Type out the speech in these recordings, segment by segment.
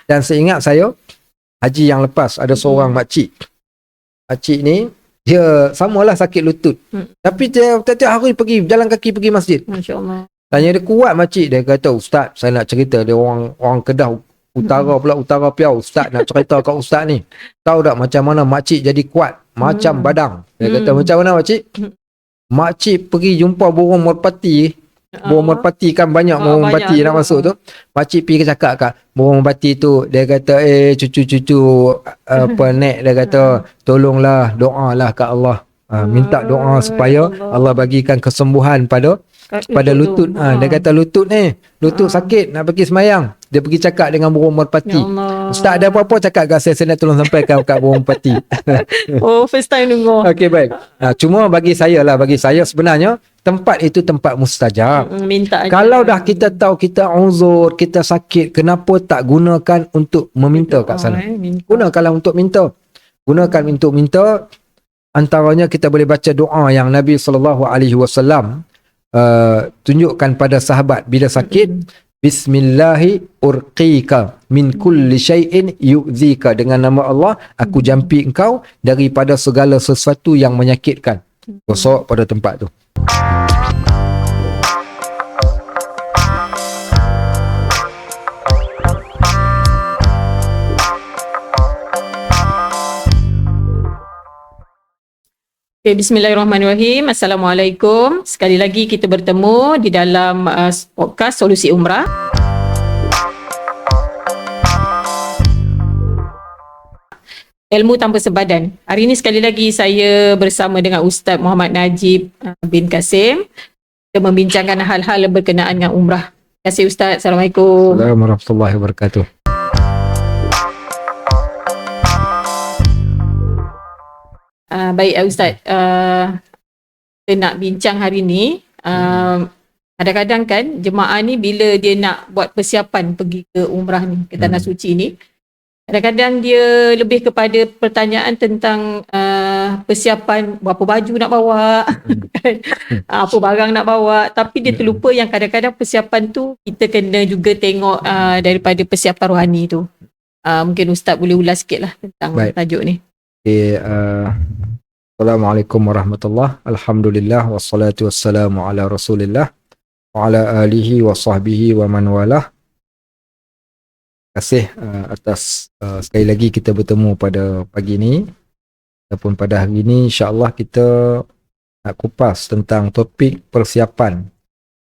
Dan seingat saya, haji yang lepas ada seorang makcik. Makcik ni dia samalah sakit lutut. Tapi dia tiap-tiap hari pergi jalan kaki pergi masjid. Masya-Allah. Tanya dia kuat makcik, dia kata, "Ustaz, saya nak cerita." Dia orang Kedah utara pula, utara Piau. "Ustaz, nak cerita kat ustaz ni. Tahu tak macam mana makcik jadi kuat macam badang?" Dia kata, "Macam mana makcik?" Makcik pergi jumpa burung merpati. Burung merpati kan banyak burung merpati nak masuk tu. Makcik pergi cakap kat burung merpati tu, dia kata, "Cucu-cucu apa nek," dia kata, "tolonglah doalah kat Allah. Minta doa supaya Allah bagikan kesembuhan pada lutut." Dia kata lutut sakit nak pergi semayang. Dia pergi cakap dengan burung merpati. "Ustaz ada apa-apa cakap kat saya nak tolong sampaikan kat burung merpati." First time dengar. Okey, baik. Cuma bagi saya sebenarnya tempat itu tempat mustajab. Minta aja. Kalau dah kita tahu kita uzur, kita sakit, kenapa tak gunakan untuk meminta kat sana? Gunakanlah untuk minta. Gunakan untuk minta. Antaranya kita boleh baca doa yang Nabi SAW tunjukkan pada sahabat bila sakit. "Bismillahi urqika min kulli syai'in yu'zika." Dengan nama Allah, aku jampi engkau daripada segala sesuatu yang menyakitkan. Gosok pada tempat tu. Okay, bismillahirrahmanirrahim. Assalamualaikum. Sekali lagi kita bertemu di dalam podcast Solusi Umrah. Ilmu tanpa sebadan. Hari ini sekali lagi saya bersama dengan Ustaz Muhammad Najib bin Kasim. Kita membincangkan hal-hal berkenaan dengan umrah. Terima kasih Ustaz. Assalamualaikum. Assalamualaikum warahmatullahi wabarakatuh. Baik Ustaz, kita nak bincang hari ni. Kadang-kadang kan jemaah ni bila dia nak buat persiapan pergi ke umrah ni, ke Tanah Suci ni, kadang-kadang dia lebih kepada pertanyaan tentang persiapan berapa baju nak bawa, apa barang nak bawa, tapi dia terlupa yang kadang-kadang persiapan tu kita kena juga tengok daripada persiapan rohani tu. Mungkin Ustaz boleh ulas sikit lah tentang tajuk ni. Okay, Assalamualaikum warahmatullahi. Alhamdulillah wassalatu wassalamu ala Rasulillah wa ala alihi wa sahbihi wa man walah. Terima kasih atas sekali lagi kita bertemu pada pagi ni ataupun pada hari ni. InsyaAllah kita nak kupas tentang topik persiapan.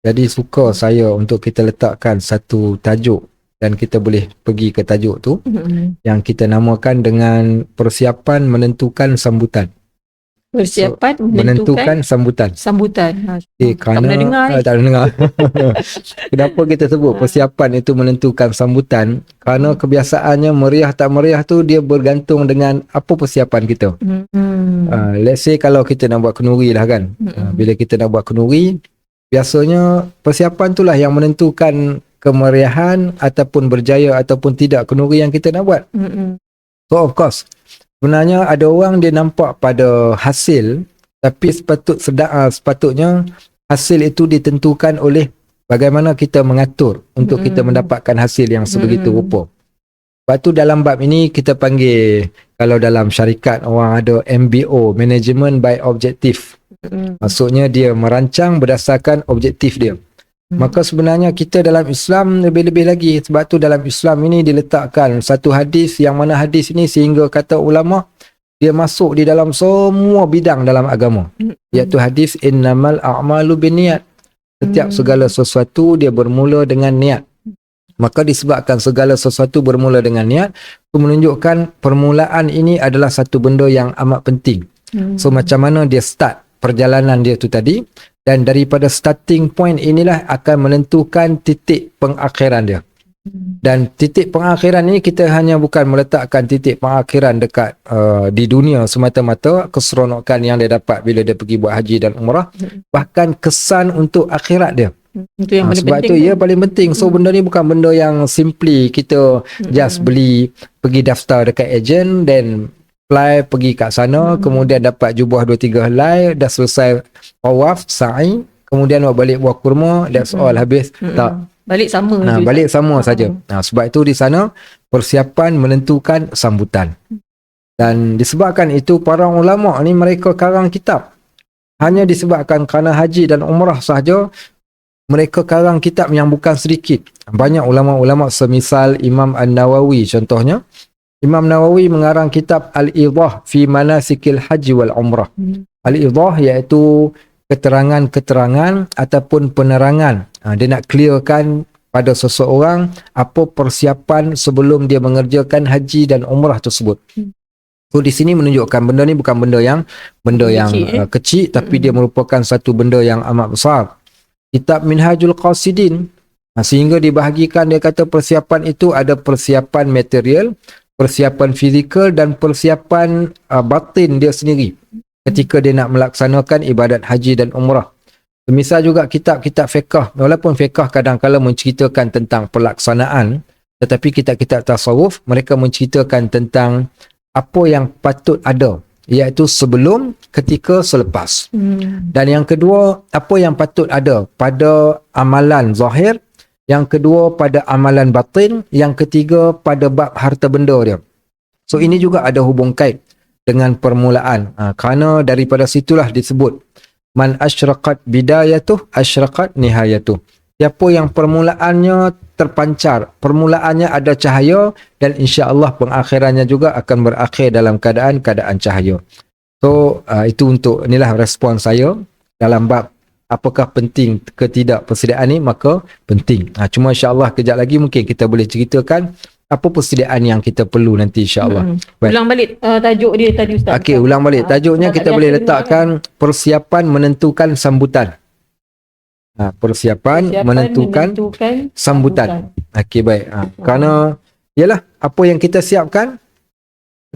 Jadi suka saya untuk kita letakkan satu tajuk dan kita boleh pergi ke tajuk tu yang kita namakan dengan persiapan menentukan sambutan. Persiapan menentukan sambutan. Kerana tak dengar. Kenapa kita sebut persiapan itu menentukan sambutan? Kerana kebiasaannya meriah tak meriah tu dia bergantung dengan apa persiapan kita. Let's say kalau kita nak buat kenduri lah kan. Bila kita nak buat kenduri, biasanya persiapan itulah yang menentukan kemeriahan ataupun berjaya ataupun tidak kenduri yang kita nak buat. So of course, sebenarnya ada orang dia nampak pada hasil, tapi sepatutnya hasil itu ditentukan oleh bagaimana kita mengatur untuk kita mendapatkan hasil yang sebegitu rupa. Sebab tu dalam bab ini kita panggil, kalau dalam syarikat orang ada MBO, Management by Objective. Maksudnya dia merancang berdasarkan objektif dia. Maka sebenarnya kita dalam Islam lebih-lebih lagi. Sebab tu dalam Islam ini diletakkan satu hadis yang mana hadis ini sehingga kata ulama dia masuk di dalam semua bidang dalam agama. Iaitu hadis innamal a'malu binniyat. Setiap segala sesuatu dia bermula dengan niat. Maka disebabkan segala sesuatu bermula dengan niat, itu menunjukkan permulaan ini adalah satu benda yang amat penting. So macam mana dia start perjalanan dia tu tadi, dan daripada starting point inilah akan menentukan titik pengakhiran dia. Dan titik pengakhiran ini kita hanya bukan meletakkan titik pengakhiran dekat di dunia semata-mata, keseronokan yang dia dapat bila dia pergi buat haji dan umrah, bahkan kesan untuk akhirat dia. Itu yang paling sebab penting. tu ia paling penting. So benda ni bukan benda yang simply kita just beli, pergi daftar dekat ejen, then fly pergi kat sana, kemudian dapat jubah 2-3 helai, dah selesai tawaf, sa'i, kemudian awak balik buah kurma, that's all, habis. Tak. Balik sama je. Balik sama saja. Sebab itu di sana persiapan menentukan sambutan. Dan disebabkan itu para ulama ni mereka karang kitab. Hanya disebabkan kerana haji dan umrah sahaja mereka karang kitab yang bukan sedikit. Banyak ulama-ulama semisal Imam An-Nawawi contohnya. Imam Nawawi mengarang kitab Al-Idah fi Manasikil Haji wal Umrah. Al-Idah iaitu keterangan-keterangan ataupun penerangan. Dia nak clearkan pada seseorang apa persiapan sebelum dia mengerjakan haji dan umrah tersebut. So di sini menunjukkan benda ni bukan benda yang kecil, tapi dia merupakan satu benda yang amat besar. Kitab Minhajul Qasidin, sehingga dibahagikan, dia kata persiapan itu ada persiapan material, persiapan fizikal dan persiapan batin dia sendiri ketika dia nak melaksanakan ibadat haji dan umrah. Misal juga kitab-kitab fiqh, walaupun fiqh kadang-kala menceritakan tentang pelaksanaan, tetapi kitab-kitab tasawuf mereka menceritakan tentang apa yang patut ada, iaitu sebelum, ketika, selepas. Dan yang kedua, apa yang patut ada pada amalan zahir, yang kedua pada amalan batin, yang ketiga pada bab harta benda dia. So ini juga ada hubung kait dengan permulaan, kerana daripada situlah disebut man asyraqat bidayatuh asyraqat nihayatuh. Siapa yang permulaannya terpancar, permulaannya ada cahaya, dan insya-Allah pengakhirannya juga akan berakhir dalam keadaan cahaya. So itu untuk inilah respon saya dalam bab apakah penting ke tidak persediaan ni, maka penting. Cuma insya-Allah kejap lagi mungkin kita boleh ceritakan apa persediaan yang kita perlu nanti insya-Allah. Ulang balik tajuk dia tadi Ustaz. Okey, ulang balik. Tajuknya kita boleh letakkan persiapan menentukan sambutan. Persiapan menentukan sambutan. Okey, baik. Kerana yalah apa yang kita siapkan,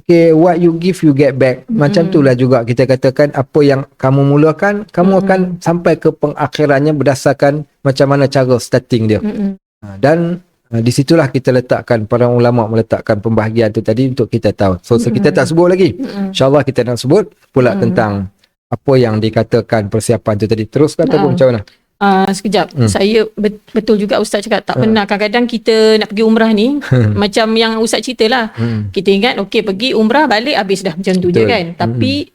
okey, what you give you get back. Macam itulah juga kita katakan apa yang kamu mulakan, kamu akan sampai ke pengakhirannya berdasarkan macam mana cara starting dia. Dan di situlah kita letakkan, para ulama meletakkan pembahagian tu tadi untuk kita tahu. So kita tak sebut lagi. InsyaAllah kita nak sebut pula tentang apa yang dikatakan persiapan tu tadi. Terus ataupun macam mana? Sekejap. Saya betul juga Ustaz cakap, tak pernah. Kadang-kadang kita nak pergi umrah ni macam yang Ustaz cerita lah. Kita ingat okey pergi umrah balik habis dah macam tu je kan. Tapi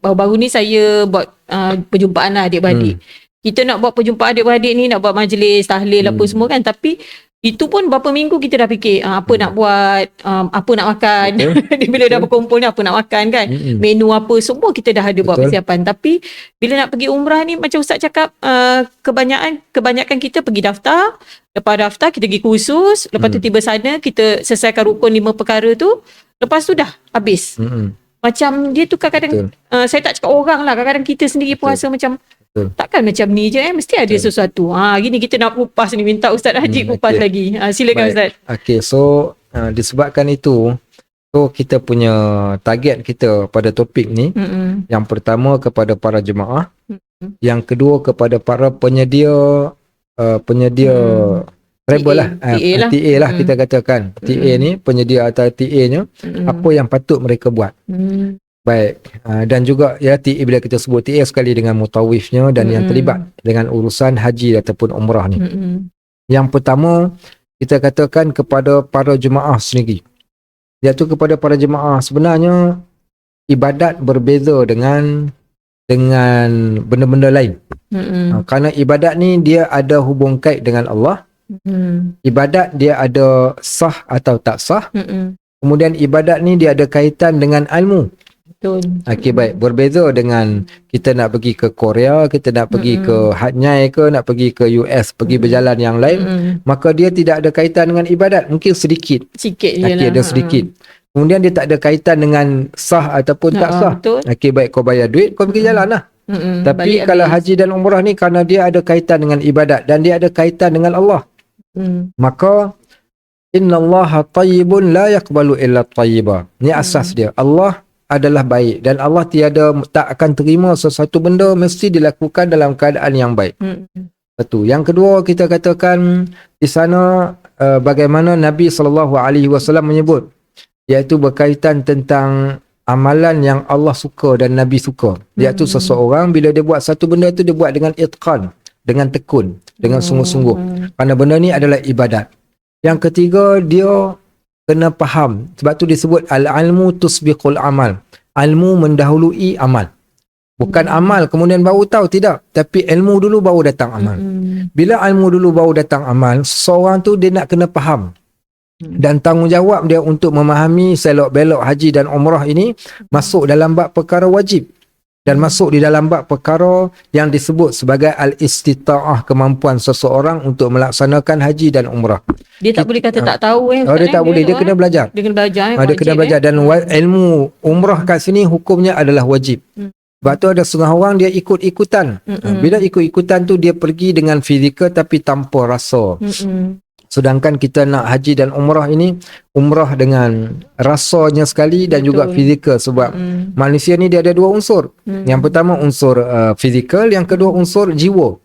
baru-baru ni saya buat perjumpaan lah adik-beradik. Kita nak buat perjumpaan adik-beradik ni, nak buat majlis tahlil apa semua kan, tapi itu pun berapa minggu kita dah fikir apa nak buat, apa nak makan. Bila dah berkumpul ni apa nak makan kan, menu apa, semua kita dah ada buat persiapan. Tapi bila nak pergi umrah ni macam Ustaz cakap, kebanyakan kita pergi daftar, lepas daftar kita pergi kursus, lepas tu tiba sana kita selesaikan rukun 5 perkara tu, lepas tu dah habis. Macam dia tu kadang-kadang saya tak cakap orang lah, kadang-kadang kita sendiri pun rasa macam takkan macam ni je mesti ada sesuatu. Gini kita nak kupas ni, minta Ustaz Haji kupas lagi. Silakan Ustaz. Okey, so disebabkan itu, so kita punya target kita pada topik ni, yang pertama kepada para jemaah, yang kedua kepada para penyedia travel lah, TA lah kita katakan. TA ni penyedia atau TA-nya, apa yang patut mereka buat. Baik, dan juga ya TA, bila kita sebut TA sekali dengan mutawifnya dan yang terlibat dengan urusan haji ataupun umrah ni. Yang pertama kita katakan kepada para jemaah sendiri, iaitu kepada para jemaah, sebenarnya ibadat berbeza dengan benda-benda lain. Kerana ibadat ni dia ada hubung kait dengan Allah. Ibadat dia ada sah atau tak sah. Kemudian ibadat ni dia ada kaitan dengan ilmu. Okey, baik. Berbeza dengan kita nak pergi ke Korea, kita nak pergi ke Hatnyai ke, nak pergi ke US, pergi berjalan yang lain, maka dia tidak ada kaitan dengan ibadat. Mungkin sedikit je lah. Ada sedikit. Kemudian dia tak ada kaitan dengan sah ataupun tak sah. Okey, baik, kau bayar duit, kau pergi jalan lah. Tapi kalau haji dan umrah ni, kerana dia ada kaitan dengan ibadat dan dia ada kaitan dengan Allah, maka innallaha tayyibun la yaqbalu illa tayyiba. Ni asas dia. Allah adalah baik dan Allah tak akan terima sesuatu benda mesti dilakukan dalam keadaan yang baik. Satu. Yang kedua, kita katakan di sana bagaimana Nabi SAW menyebut, iaitu berkaitan tentang amalan yang Allah suka dan Nabi suka, iaitu seseorang bila dia buat satu benda tu dia buat dengan itqan, dengan tekun, dengan sungguh-sungguh. Kerana benda ni adalah ibadat. Yang ketiga, dia kena faham. Sebab tu disebut al-ilmu tusbiqul amal. Ilmu mendahului amal. Bukan amal kemudian baru tahu, tidak. Tapi ilmu dulu baru datang amal. Bila ilmu dulu baru datang amal, seorang tu dia nak kena faham. Dan tanggungjawab dia untuk memahami selok-belok haji dan umrah ini masuk dalam bab perkara wajib. Dan masuk di dalam bab perkara yang disebut sebagai al-istita'ah, kemampuan seseorang untuk melaksanakan haji dan umrah. Dia tak boleh kata tak tahu Dia tak boleh, dia kena belajar. Dia kena belajar. Dia kena belajar dan ilmu umrah kat sini hukumnya adalah wajib. Sebab tu ada setengah orang dia ikut-ikutan. Bila ikut-ikutan tu dia pergi dengan fizikal tapi tanpa rasa. Sedangkan kita nak haji dan umrah ini, umrah dengan rasanya sekali dan juga fizikal. Sebab manusia ni dia ada dua unsur. Yang pertama unsur fizikal, yang kedua unsur jiwa.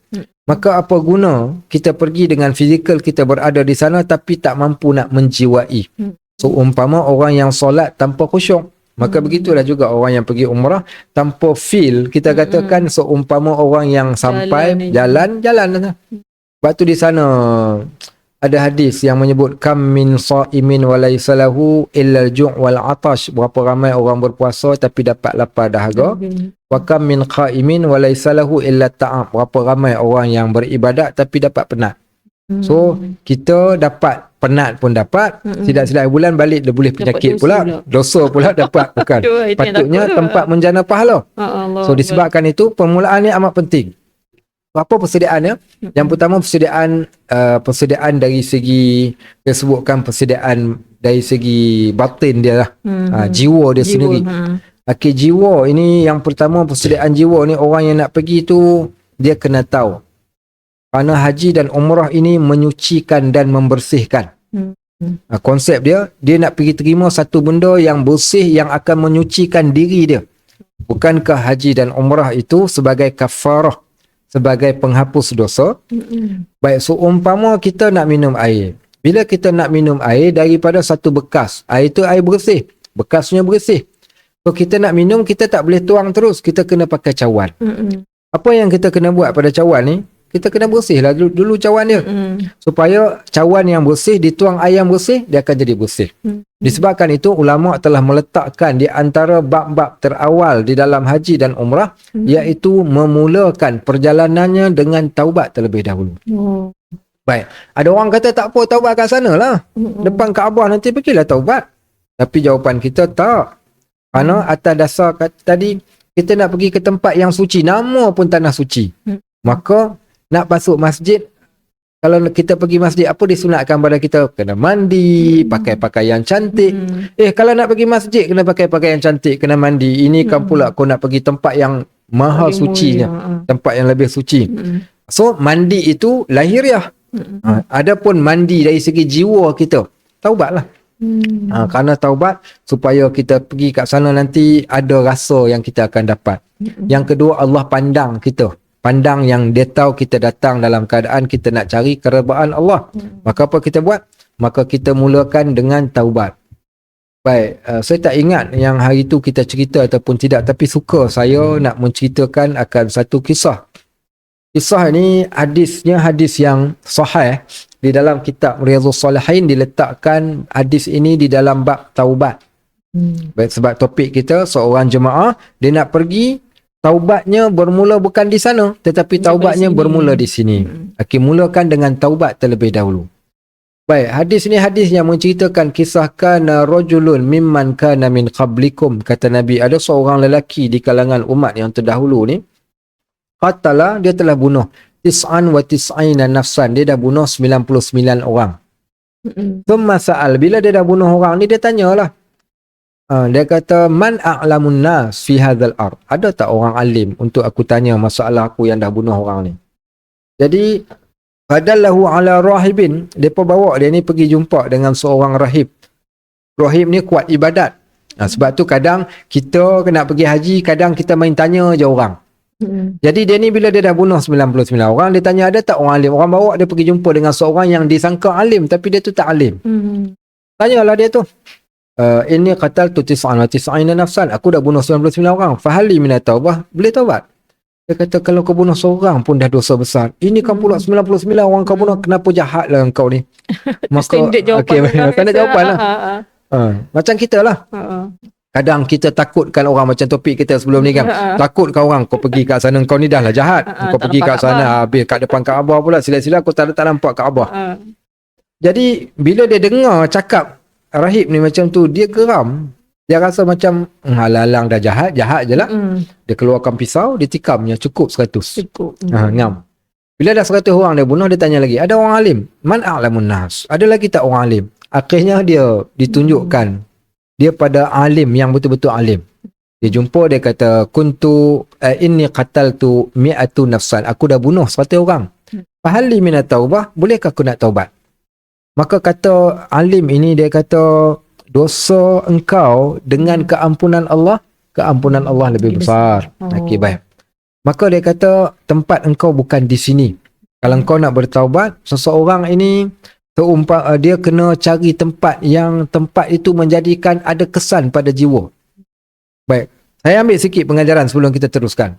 Maka apa guna kita pergi dengan fizikal, kita berada di sana tapi tak mampu nak menjiwai. So umpama orang yang solat tanpa khusyuk, maka begitulah juga orang yang pergi umrah tanpa feel, kita katakan seumpama orang yang sampai jalan. Sebab tu di sana ada hadis yang menyebut kam min sa'imin wa laysa lahu illa al-ju' wal 'atash. Berapa ramai orang berpuasa tapi dapat lapar dahaga. Wa kam min qa'imin wa laysa lahu illa ta'am. Berapa ramai orang yang beribadat tapi dapat penat. So kita dapat penat pun dapat, silap-silap bulan balik dia boleh penyakit pula, dosa pula dapat, bukan. Patutnya tempat menjana pahala. So disebabkan itu permulaan ni amat penting. Apa persediaannya? Yang pertama persediaan dari segi, dia sebutkan persediaan dari segi batin dia lah, jiwa dia sendiri. Okey, jiwa ini yang pertama, persediaan jiwa ni orang yang nak pergi tu dia kena tahu. Kerana haji dan umrah ini menyucikan dan membersihkan. Konsep dia nak pergi terima satu benda yang bersih yang akan menyucikan diri dia. Bukankah haji dan umrah itu sebagai kafarah, sebagai penghapus dosa? Baik, so umpama kita nak minum air. Bila kita nak minum air daripada satu bekas, air itu air bersih, bekasnya bersih. So kita nak minum, kita tak boleh tuang terus, kita kena pakai cawan. Apa yang kita kena buat pada cawan ni? Kita kena bersihlah dulu cawan dia. Supaya cawan yang bersih dituang air yang bersih, dia akan jadi bersih. Disebabkan itu ulama telah meletakkan di antara bab-bab terawal di dalam haji dan umrah, iaitu memulakan perjalanannya dengan taubat terlebih dahulu. Baik, ada orang kata tak apa, taubat kat sana lah, depan Kaabah nanti pergilah taubat. Tapi jawapan kita tak. Kerana atas dasar tadi kita nak pergi ke tempat yang suci, nama pun tanah suci. Maka nak masuk masjid, kalau kita pergi masjid, apa disunatkan pada kita? Kena mandi, pakai pakaian cantik. Kalau nak pergi masjid, kena pakai pakaian cantik, kena mandi. Ini kan pula kau nak pergi tempat yang maha sucinya, tempat yang lebih suci. So mandi itu lahiriah. Adapun mandi dari segi jiwa kita, taubatlah. Kerana taubat supaya kita pergi kat sana nanti ada rasa yang kita akan dapat. Yang kedua, Allah pandang kita, pandang yang dia tahu kita datang dalam keadaan kita nak cari keredaan Allah. Maka apa kita buat? Maka kita mulakan dengan taubat. Baik, saya tak ingat yang hari itu kita cerita ataupun tidak, tapi suka saya nak menceritakan akan satu kisah. Kisah ini hadisnya hadis yang sahih di dalam kitab Riyadhus Shalihin, diletakkan hadis ini di dalam bab taubat. Baik, sebab topik kita seorang jemaah dia nak pergi, taubatnya bermula bukan di sana, tetapi taubatnya bermula di sini. Okey, mulakan dengan taubat terlebih dahulu. Baik, hadis ni hadis yang menceritakan kisah kana rajulun mimman kana min qablikum. Kata Nabi, ada seorang lelaki di kalangan umat yang terdahulu ni, qatala, dia telah bunuh 99 nafsan, dia dah bunuh 99 orang. Thumma sa'al, bila dia dah bunuh orang ni, dia tanyalah. Dia kata, man a'lamun nas fi hadzal ard? Ada tak orang alim untuk aku tanya masalah aku yang dah bunuh orang ni? Jadi fadallahu ala rahibin, depa bawa dia ni pergi jumpa dengan seorang rahib. Rahib ni kuat ibadat. Sebab tu kadang kita nak pergi haji, kadang kita main tanya je orang. Jadi dia ni bila dia dah bunuh 99 orang, dia tanya ada tak orang alim. Orang bawa dia pergi jumpa dengan seorang yang disangka alim tapi dia tu tak alim. Tanyalah dia tu, ini qataltu 99 nafsan, aku dah bunuh 99 orang, fahali minat taubah, boleh taubat? Dia kata kalau kau bunuh seorang pun dah dosa besar. Ini kan pula 99 orang kau bunuh, kenapa jahatlah engkau ni? Standard jawapan orang standard biasa. jawapan lah. Macam kita lah. Kadang kita takutkan orang, macam topik kita sebelum ni kan. Takutkan orang, kau pergi kat sana, kau ni dah lah jahat. Kau pergi kat sana, habis kat depan Kaabah pula, sila-sila kau tak nampak Kaabah. Jadi bila dia dengar cakap rahib ni macam tu, dia geram. Dia rasa macam halalang dah jahat je lah. Dia keluarkan pisau, dia tikamnya cukup 100. Ngam. Bila dah 100 orang dia bunuh, dia tanya lagi, ada orang alim? Man a'lamun nas? Ada lagi tak orang alim? Akhirnya dia ditunjukkan dia pada alim yang betul-betul alim. Dia jumpa, dia kata, kuntu inni qataltu mi'atu nafsan. Aku dah bunuh 100 orang. Fahali minat taubah? Bolehkah aku nak taubat? Maka kata alim ini, dia kata, dosa engkau dengan keampunan Allah lebih besar. Okey, baik. Maka dia kata tempat engkau bukan di sini. Kalau engkau nak bertaubat, seseorang ini dia kena cari tempat yang tempat itu menjadikan ada kesan pada jiwa. Baik. Saya ambil sikit pengajaran sebelum kita teruskan.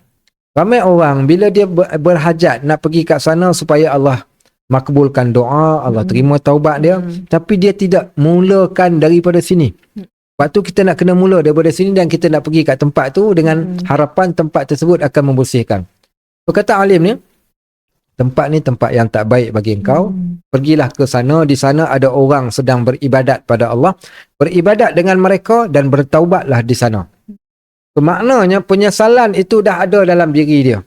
Ramai orang bila dia berhajat nak pergi kat sana supaya Allah makbulkan doa, Allah terima taubat dia, tapi dia tidak mulakan daripada sini. Lepas tu kita nak kena mula daripada sini dan kita nak pergi kat tempat tu dengan harapan tempat tersebut akan membersihkan. Berkata alim ni, tempat ni tempat yang tak baik bagi engkau. Pergilah ke sana, di sana ada orang sedang beribadat pada Allah. Beribadat dengan mereka dan bertaubatlah di sana. Maknanya penyesalan itu dah ada dalam diri dia.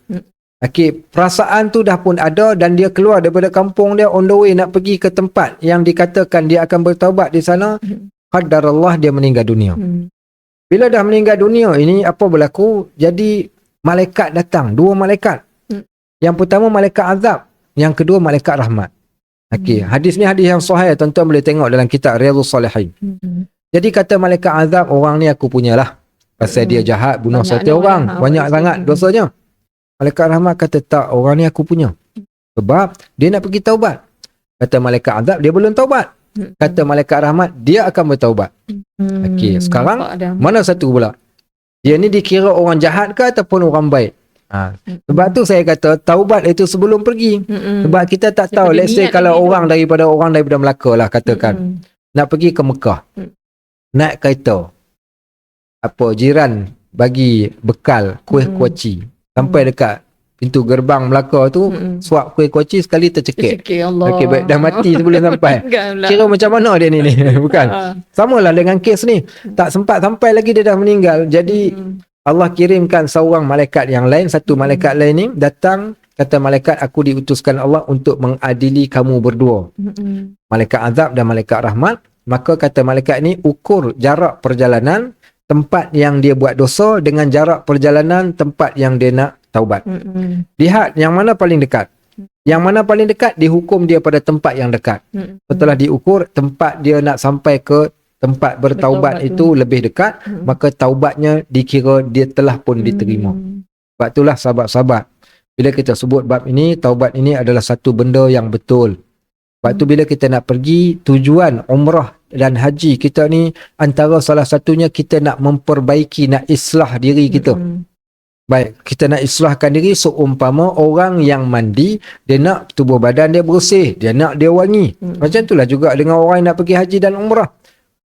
Okey, perasaan tu dah pun ada dan dia keluar daripada kampung dia on the way nak pergi ke tempat yang dikatakan dia akan bertaubat di sana. Qadarullah, dia meninggal dunia. Bila dah meninggal dunia ini, apa berlaku? Jadi malaikat datang, 2 malaikat. Yang pertama malaikat azab, yang kedua malaikat rahmat. Okey, hadis ni hadis yang sahih, tuan-tuan boleh tengok dalam kitab Riyadhus Salihin. Jadi kata malaikat azab, orang ni aku punyalah. Pasal dia jahat, bunuh 100 orang, banyak sangat dosanya. Malaikat rahmat kata tak, orang ni aku punya. Sebab dia nak pergi taubat. Kata malaikat azab, dia belum taubat. Kata malaikat rahmat, dia akan bertaubat. Okey, sekarang mana satu pula? Dia ni dikira orang jahat ke ataupun orang baik? Sebab tu saya kata taubat itu sebelum pergi. Sebab kita tak tahu, let's say kalau orang daripada Melaka lah katakan, nak pergi ke Mekah. Naik kereta. Apa jiran bagi bekal kuih kuaci. Sampai dekat pintu gerbang Melaka tu, suap kuih kuaci sekali tercekik. Okey, baik, dah mati sebelum sampai. Kira macam mana dia ni? Bukan. Samalah dengan kes ni. Tak sempat sampai lagi dia dah meninggal. Jadi Allah kirimkan seorang malaikat yang lain, satu malaikat lain ni datang, kata malaikat, aku diutuskan Allah untuk mengadili kamu berdua. Malaikat azab dan malaikat rahmat. Maka kata malaikat ni, ukur jarak perjalanan tempat yang dia buat dosa dengan jarak perjalanan tempat yang dia nak taubat. Lihat yang mana paling dekat. Yang mana paling dekat, dihukum dia pada tempat yang dekat. Setelah diukur, tempat dia nak sampai ke tempat bertaubat itu lebih dekat, maka taubatnya dikira dia telah pun diterima. Sebab itulah sahabat-sahabat, bila kita sebut bab ini, taubat ini adalah satu benda yang betul. Sebab tu bila kita nak pergi, tujuan umrah dan haji kita ni, antara salah satunya kita nak memperbaiki, nak islah diri kita. Baik, kita nak islahkan diri seumpama orang yang mandi, dia nak tubuh badan dia bersih, dia nak dia wangi. Macam itulah juga dengan orang yang nak pergi haji dan umrah.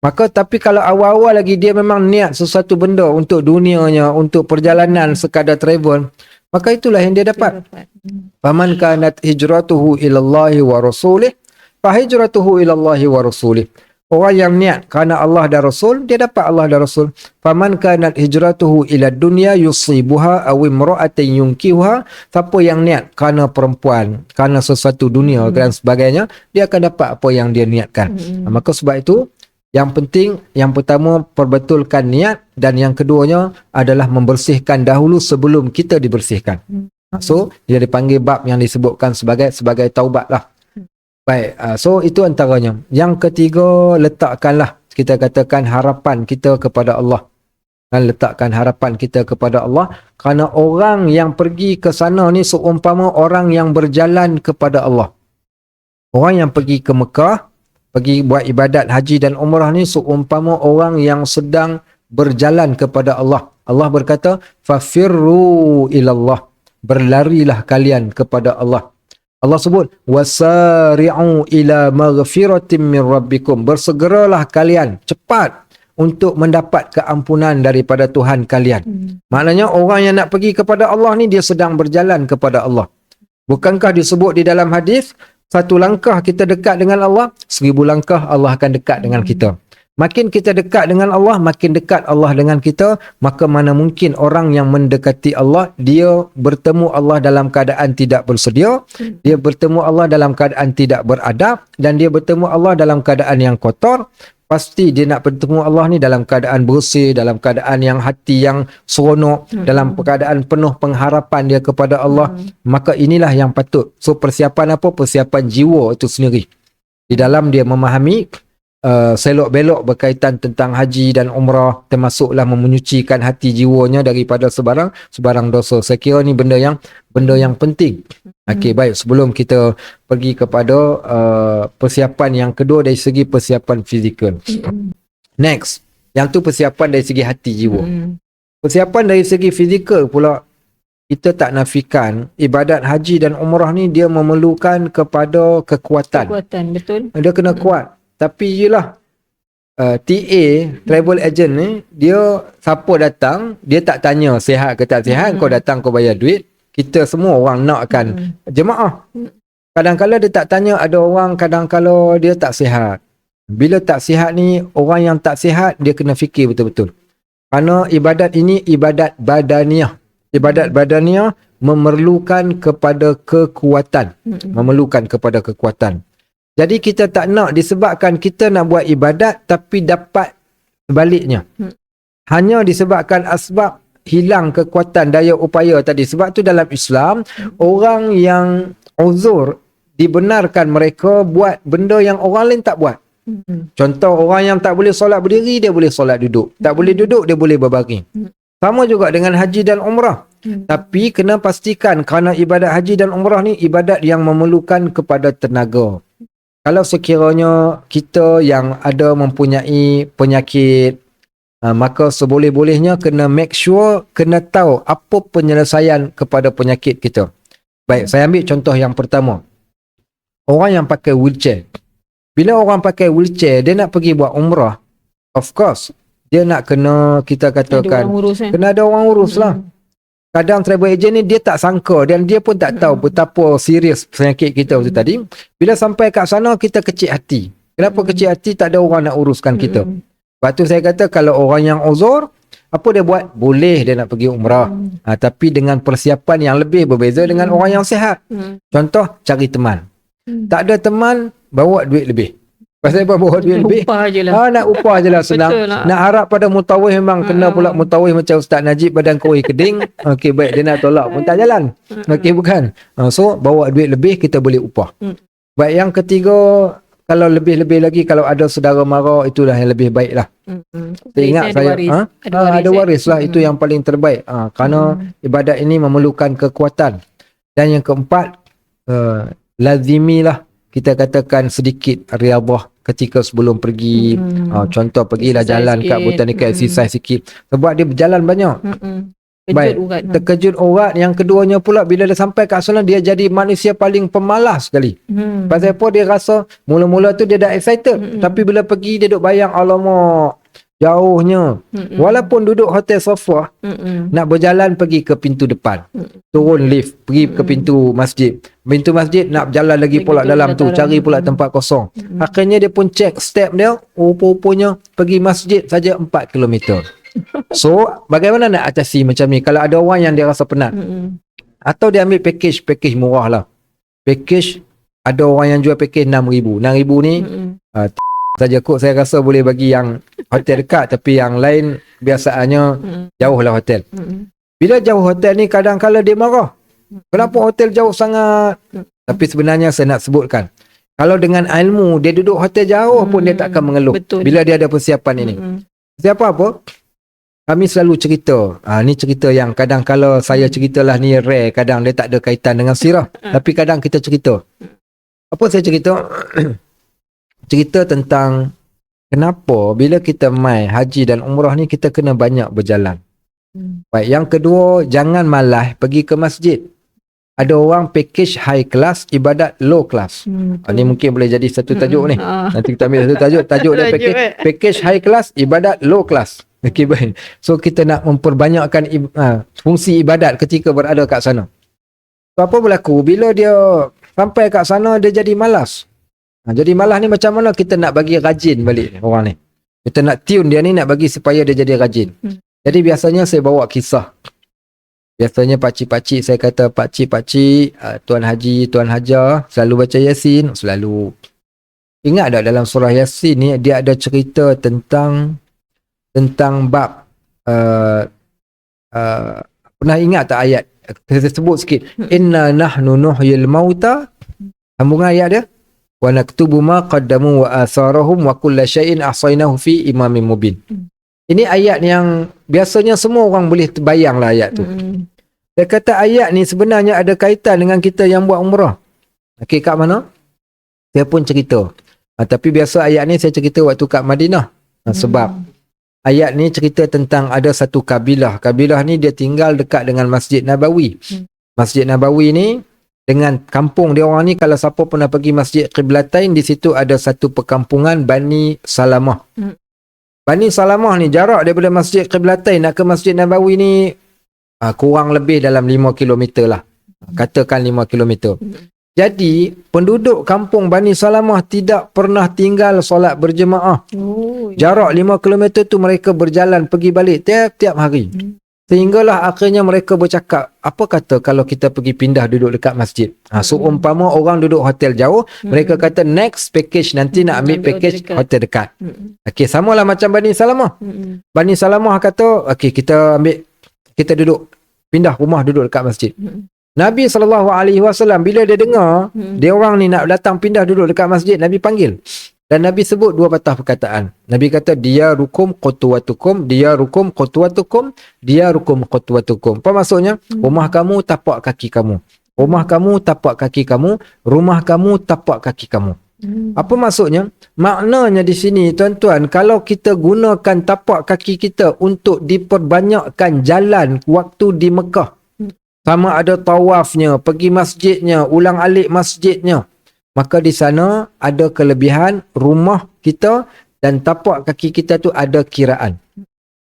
Maka tapi kalau awal-awal lagi dia memang niat sesuatu benda untuk dunianya, untuk perjalanan sekadar travel, maka itulah yang dia dapat. Faman kanat hijratuhu ilallahi wa rasulih, fa hijratuhu ilallahi wa rasulih. Orang yang niat kerana Allah dan Rasul, dia dapat Allah dan Rasul. Faman kanat hijratuhu ila dunya yusibuha aw imra'atin yunkihuha. Siapa yang niat kerana perempuan, kerana sesuatu dunia dan sebagainya, dia akan dapat apa yang dia niatkan. Maka sebab itu, yang penting, yang pertama perbetulkan niat, dan yang keduanya adalah membersihkan dahulu sebelum kita dibersihkan. So, dia dipanggil bab yang disebutkan sebagai taubat lah. Baik, so itu antaranya. Yang ketiga, letakkanlah, kita katakan harapan kita kepada Allah. Dan letakkan harapan kita kepada Allah, kerana orang yang pergi ke sana ni seumpama orang yang berjalan kepada Allah. Orang yang pergi ke Mekah, pergi buat ibadat haji dan umrah ni seumpama orang yang sedang berjalan kepada Allah. Allah berkata, fafirru ilallah. berlarilah kalian kepada Allah. Allah sebut wasari'u ila maghfiratin min rabbikum, bersegeralah kalian cepat untuk mendapat keampunan daripada Tuhan kalian. Maknanya orang yang nak pergi kepada Allah ni dia sedang berjalan kepada Allah. Bukankah disebut di dalam hadis, satu langkah kita dekat dengan Allah, 1000 langkah Allah akan dekat dengan kita. Makin kita dekat dengan Allah, makin dekat Allah dengan kita. Maka mana mungkin orang yang mendekati Allah, dia bertemu Allah dalam keadaan tidak bersedia, dia bertemu Allah dalam keadaan tidak beradab, dan dia bertemu Allah dalam keadaan yang kotor. Pasti dia nak bertemu Allah ni dalam keadaan bersih, dalam keadaan yang hati yang seronok, dalam keadaan penuh pengharapan dia kepada Allah. Maka inilah yang patut. So persiapan apa? Persiapan jiwa itu sendiri. Di dalam dia memahami selok-belok berkaitan tentang haji dan umrah, termasuklah menyucikan hati jiwanya daripada sebarang dosa. Saya kira ni benda yang penting. Okey, baik, sebelum kita pergi kepada persiapan yang kedua dari segi persiapan fizikal. Next, yang tu persiapan dari segi hati jiwa. Persiapan dari segi fizikal pula, kita tak nafikan ibadat haji dan umrah ni dia memerlukan kepada kekuatan. Kekuatan, betul. Dia kena kuat. Tapi yelah, TA, travel agent ni, dia siapa datang, dia tak tanya sihat ke tak sihat, kau datang kau bayar duit. Kita semua orang nakkan jemaah. Kadang-kadang dia tak tanya, ada orang kadang-kadang dia tak sihat. Bila tak sihat ni, orang yang tak sihat, dia kena fikir betul-betul. Kerana ibadat ini ibadat badaniah. Ibadat badaniah memerlukan kepada kekuatan. Memerlukan kepada kekuatan. Jadi kita tak nak disebabkan kita nak buat ibadat tapi dapat sebaliknya. Hanya disebabkan asbab hilang kekuatan daya upaya tadi. Sebab tu dalam Islam, orang yang uzur dibenarkan mereka buat benda yang orang lain tak buat. Contoh, orang yang tak boleh solat berdiri, dia boleh solat duduk. Tak boleh duduk, dia boleh berbaring. Sama juga dengan haji dan umrah. Tapi kena pastikan kerana ibadat haji dan umrah ni ibadat yang memerlukan kepada tenaga. Kalau sekiranya kita yang ada mempunyai penyakit, maka seboleh-bolehnya kena make sure, kena tahu apa penyelesaian kepada penyakit kita. Baik, saya ambil contoh yang pertama. Orang yang pakai wheelchair. Bila orang pakai wheelchair, dia nak pergi buat umrah, of course, dia nak kena, kita katakan, kena ada orang urus lah. Kadang travel agent ni dia tak sangka dan dia pun tak tahu betapa serius penyakit kita tu tadi. Bila sampai kat sana kita kecil hati. Kenapa kecil hati? Tak ada orang nak uruskan kita. Lepas tu saya kata kalau orang yang uzur, apa dia buat? Boleh dia nak pergi umrah. Tapi dengan persiapan yang lebih berbeza dengan orang yang sihat. Contoh, cari teman. Tak ada teman, bawa duit lebih. Pasal apa bawa duit lebih? Upah je lah. Nak upah je lah, senang. Lah. Nak harap pada mutawih memang kena pula mutawih macam Ustaz Najib badan kuih keding. Okey, baik, dia nak tolak pun tak jalan. Okey, bukan. So, bawa duit lebih, kita boleh upah. Baik, yang ketiga, kalau lebih-lebih lagi, kalau ada saudara mara, itulah yang lebih baik lah. Saya ingat saya, ada waris lah, itu yang paling terbaik. Kerana ibadat ini memerlukan kekuatan. Dan yang keempat, lazimilah, kita katakan sedikit riyadhah ketika sebelum pergi. Contoh, pergilah exercise jalan kat botanical exercise sikit. Sebab dia berjalan banyak. Baik, terkejut urat. Yang keduanya pula, bila dia sampai kat sana, dia jadi manusia paling pemalas sekali. Pasal apa? Dia rasa, mula-mula tu dia dah excited. Tapi bila pergi, dia duk bayang, alamak, jauhnya. Walaupun duduk hotel sofa, nak berjalan pergi ke pintu depan. Turun lift, pergi ke pintu masjid. Pintu masjid, nak berjalan lagi pula dalam tu, cari pula tempat kosong. Akhirnya dia pun check step dia, rupa-rupanya pergi masjid saja 4 km. So, bagaimana nak atasi macam ni? Kalau ada orang yang dia rasa penat. Atau dia ambil package murah lah. Package, ada orang yang jual package 6,000. 6,000 ni, saja kot saya rasa boleh bagi yang hotel dekat, tapi yang lain biasaannya jauh lah hotel. Bila jauh hotel ni, kadang-kadang dia marah. Kenapa hotel jauh sangat? Tapi sebenarnya saya nak sebutkan, kalau dengan ilmu, dia duduk hotel jauh pun dia tak akan mengeluh. Betul. Bila dia ada persiapan ini. Persiapan apa? Kami selalu cerita. Ni cerita yang kadang-kadang saya ceritalah ni rare. Kadang dia tak ada kaitan dengan sirah. Tapi kadang kita cerita. Apa saya cerita? Cerita tentang kenapa bila kita mai haji dan umrah ni kita kena banyak berjalan. Baik, yang kedua, jangan malas pergi ke masjid. Ada orang package high class, ibadat low class. Ni mungkin boleh jadi satu tajuk ni. Nanti kita ambil satu tajuk. Tajuk dia package high class, ibadat low class. Okay, baik. So kita nak memperbanyakkan fungsi ibadat ketika berada kat sana. So apa berlaku? Bila dia sampai kat sana, dia jadi malas. Jadi malas ni macam mana kita nak bagi rajin balik orang ni? Kita nak tune dia ni, nak bagi supaya dia jadi rajin. Jadi biasanya saya bawa kisah. Biasanya pakcik-pakcik, saya kata pakcik-pakcik, Tuan Haji, Tuan Hajar, selalu baca Yasin? Selalu. Ingat tak dalam surah Yasin ni, dia ada cerita tentang bab, pernah ingat tak ayat? Saya sebut sikit. Inna nahnu nuhyil mauta. Sambungan ayat dia. Wa naktubu ma qaddamu wa atharahum wa kulla syai'in ahsaynahu fi imamin mubin. Ini ayat yang biasanya semua orang boleh terbayang lah ayat tu. Saya kata ayat ni sebenarnya ada kaitan dengan kita yang buat umrah. Okey, kat mana? Saya pun cerita. Tapi biasa ayat ni saya cerita waktu kat Madinah. Sebab ayat ni cerita tentang ada satu kabilah. Kabilah ni dia tinggal dekat dengan Masjid Nabawi. Masjid Nabawi ni dengan kampung dia orang ni, kalau siapa pernah pergi Masjid Qiblatain, di situ ada satu perkampungan Bani Salamah. Bani Salamah ni jarak daripada Masjid Qiblatain nak ke Masjid Nabawi ni kurang lebih dalam 5 km lah. Katakan 5 km. Jadi penduduk kampung Bani Salamah tidak pernah tinggal solat berjemaah. Jarak 5 km tu mereka berjalan pergi balik tiap-tiap hari. Sehinggalah akhirnya mereka bercakap, apa kata kalau kita pergi pindah duduk dekat masjid? Seumpama orang duduk hotel jauh, mereka kata next package nanti nak ambil package hotel dekat. Okey, samalah macam Bani Salamah. Bani Salamah kata, okey kita duduk pindah rumah duduk dekat masjid. Nabi SAW bila dia dengar dia orang ni nak datang pindah duduk dekat masjid, Nabi panggil. Dan Nabi sebut dua patah perkataan. Nabi kata dia rukum qutwatukum, dia rukum qutwatukum, dia rukum qutwatukum. Apa maksudnya? Rumah kamu tapak kaki kamu. Rumah kamu tapak kaki kamu, rumah kamu tapak kaki kamu. Apa maksudnya? Maknanya di sini tuan-tuan, kalau kita gunakan tapak kaki kita untuk diperbanyakkan jalan waktu di Mekah, sama ada tawafnya, pergi masjidnya, ulang alik masjidnya, maka di sana ada kelebihan rumah kita dan tapak kaki kita tu ada kiraan.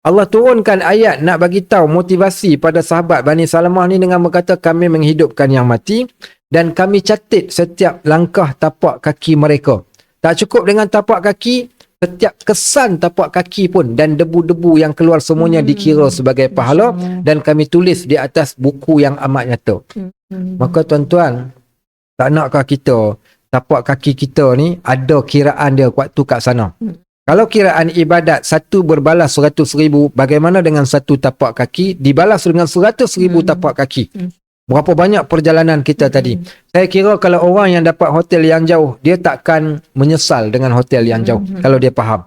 Allah turunkan ayat nak bagi tahu motivasi pada sahabat Bani Salamah ni dengan berkata kami menghidupkan yang mati dan kami catat setiap langkah tapak kaki mereka. Tak cukup dengan tapak kaki, setiap kesan tapak kaki pun dan debu-debu yang keluar semuanya dikira sebagai pahala dan kami tulis di atas buku yang amat nyata. Maka tuan-tuan, tak nakkah kita tapak kaki kita ni ada kiraan dia waktu kat sana? Kalau kiraan ibadat satu berbalas 100,000, bagaimana dengan satu tapak kaki dibalas dengan 100,000 tapak kaki? Berapa banyak perjalanan kita tadi? Saya kira kalau orang yang dapat hotel yang jauh, dia takkan menyesal dengan hotel yang jauh kalau dia faham.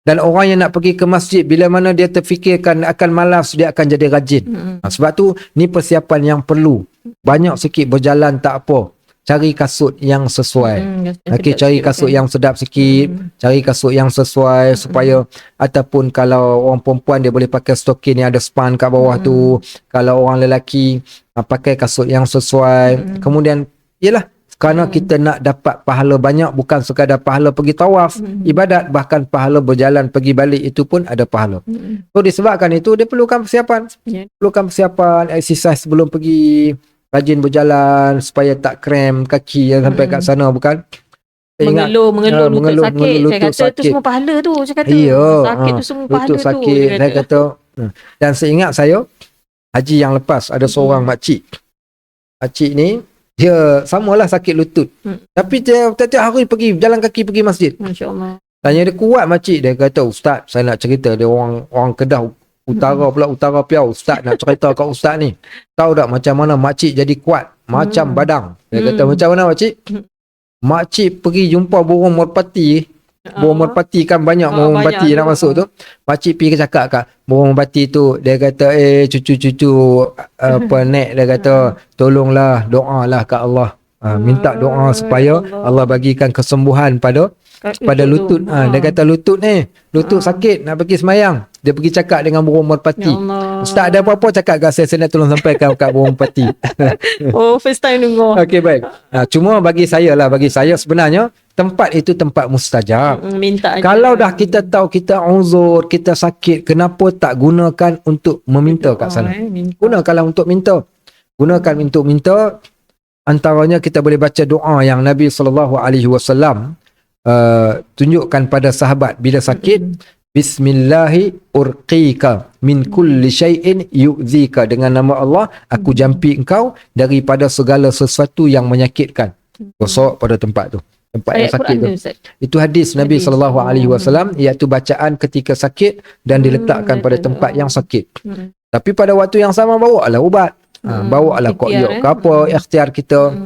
Dan orang yang nak pergi ke masjid, bila mana dia terfikirkan akan malas, dia akan jadi rajin. Sebab tu, ni persiapan yang perlu. Banyak sikit berjalan tak apa. Cari kasut yang sesuai. Okey, cari kasut yang sedap sikit. Cari kasut yang sesuai supaya, ataupun kalau orang perempuan dia boleh pakai stokin yang ada span kat bawah tu. Kalau orang lelaki pakai kasut yang sesuai. Kemudian, yelah, kerana kita nak dapat pahala banyak, bukan sekadar pahala pergi tawaf, ibadat, bahkan pahala berjalan pergi balik itu pun ada pahala. So disebabkan itu, dia perlukan persiapan. Perlukan persiapan, exercise sebelum pergi, rajin berjalan supaya tak krem kaki yang sampai kat sana, bukan? Mengeluh lutut sakit. Saya kata tu semua pahala tu. Saya kata sakit tu semua pahala lutut sakit, tu. Saya kata. Dan seingat saya, haji yang lepas ada seorang makcik. Makcik ni, dia samalah sakit lutut. Tapi dia tiap hari pergi, jalan kaki pergi masjid. Masya Allah. Tanya dia kuat makcik, dia kata, Ustaz, saya nak cerita. Dia orang Kedah Utara pula, Utara Piau. Ustaz nak cerita kat Ustaz ni. Tahu tak macam mana makcik jadi kuat? Macam badang. Dia kata, macam mana makcik? Makcik pergi jumpa burung merpati. Burung merpati kan banyak burung merpati nak masuk tu. Makcik pergi cakap kat burung merpati tu. Dia kata, cucu-cucu nek, dia kata, tolonglah, doalah kat Allah. Minta doa supaya Allah bagikan kesembuhan pada pada lutut. Dia kata lutut sakit nak pergi semayang. Dia pergi cakap dengan burung merpati. Ya Allah. Ustaz ada apa-apa cakap kat saya nak tolong sampaikan kat burung merpati. Oh, first time dengar. Okey, baik. Cuma bagi saya sebenarnya tempat itu tempat mustajab. Minta aja. Kalau dah kita tahu kita uzur, kita sakit, kenapa tak gunakan untuk meminta kat sana? Gunakanlah untuk minta. Gunakan untuk minta. Antaranya kita boleh baca doa yang Nabi SAW tunjukkan pada sahabat bila sakit. Bismillahi urqika min kulli syai'in yu'zika. Dengan nama Allah, aku jampi engkau daripada segala sesuatu yang menyakitkan. Gosok pada tempat tu. Tempat yang sakit tu. Itu hadis Nabi SAW, iaitu bacaan ketika sakit dan diletakkan pada tempat yang sakit. Tapi pada waktu yang sama bawalah ubat. Bawalah koyok ke apa, ikhtiar kita.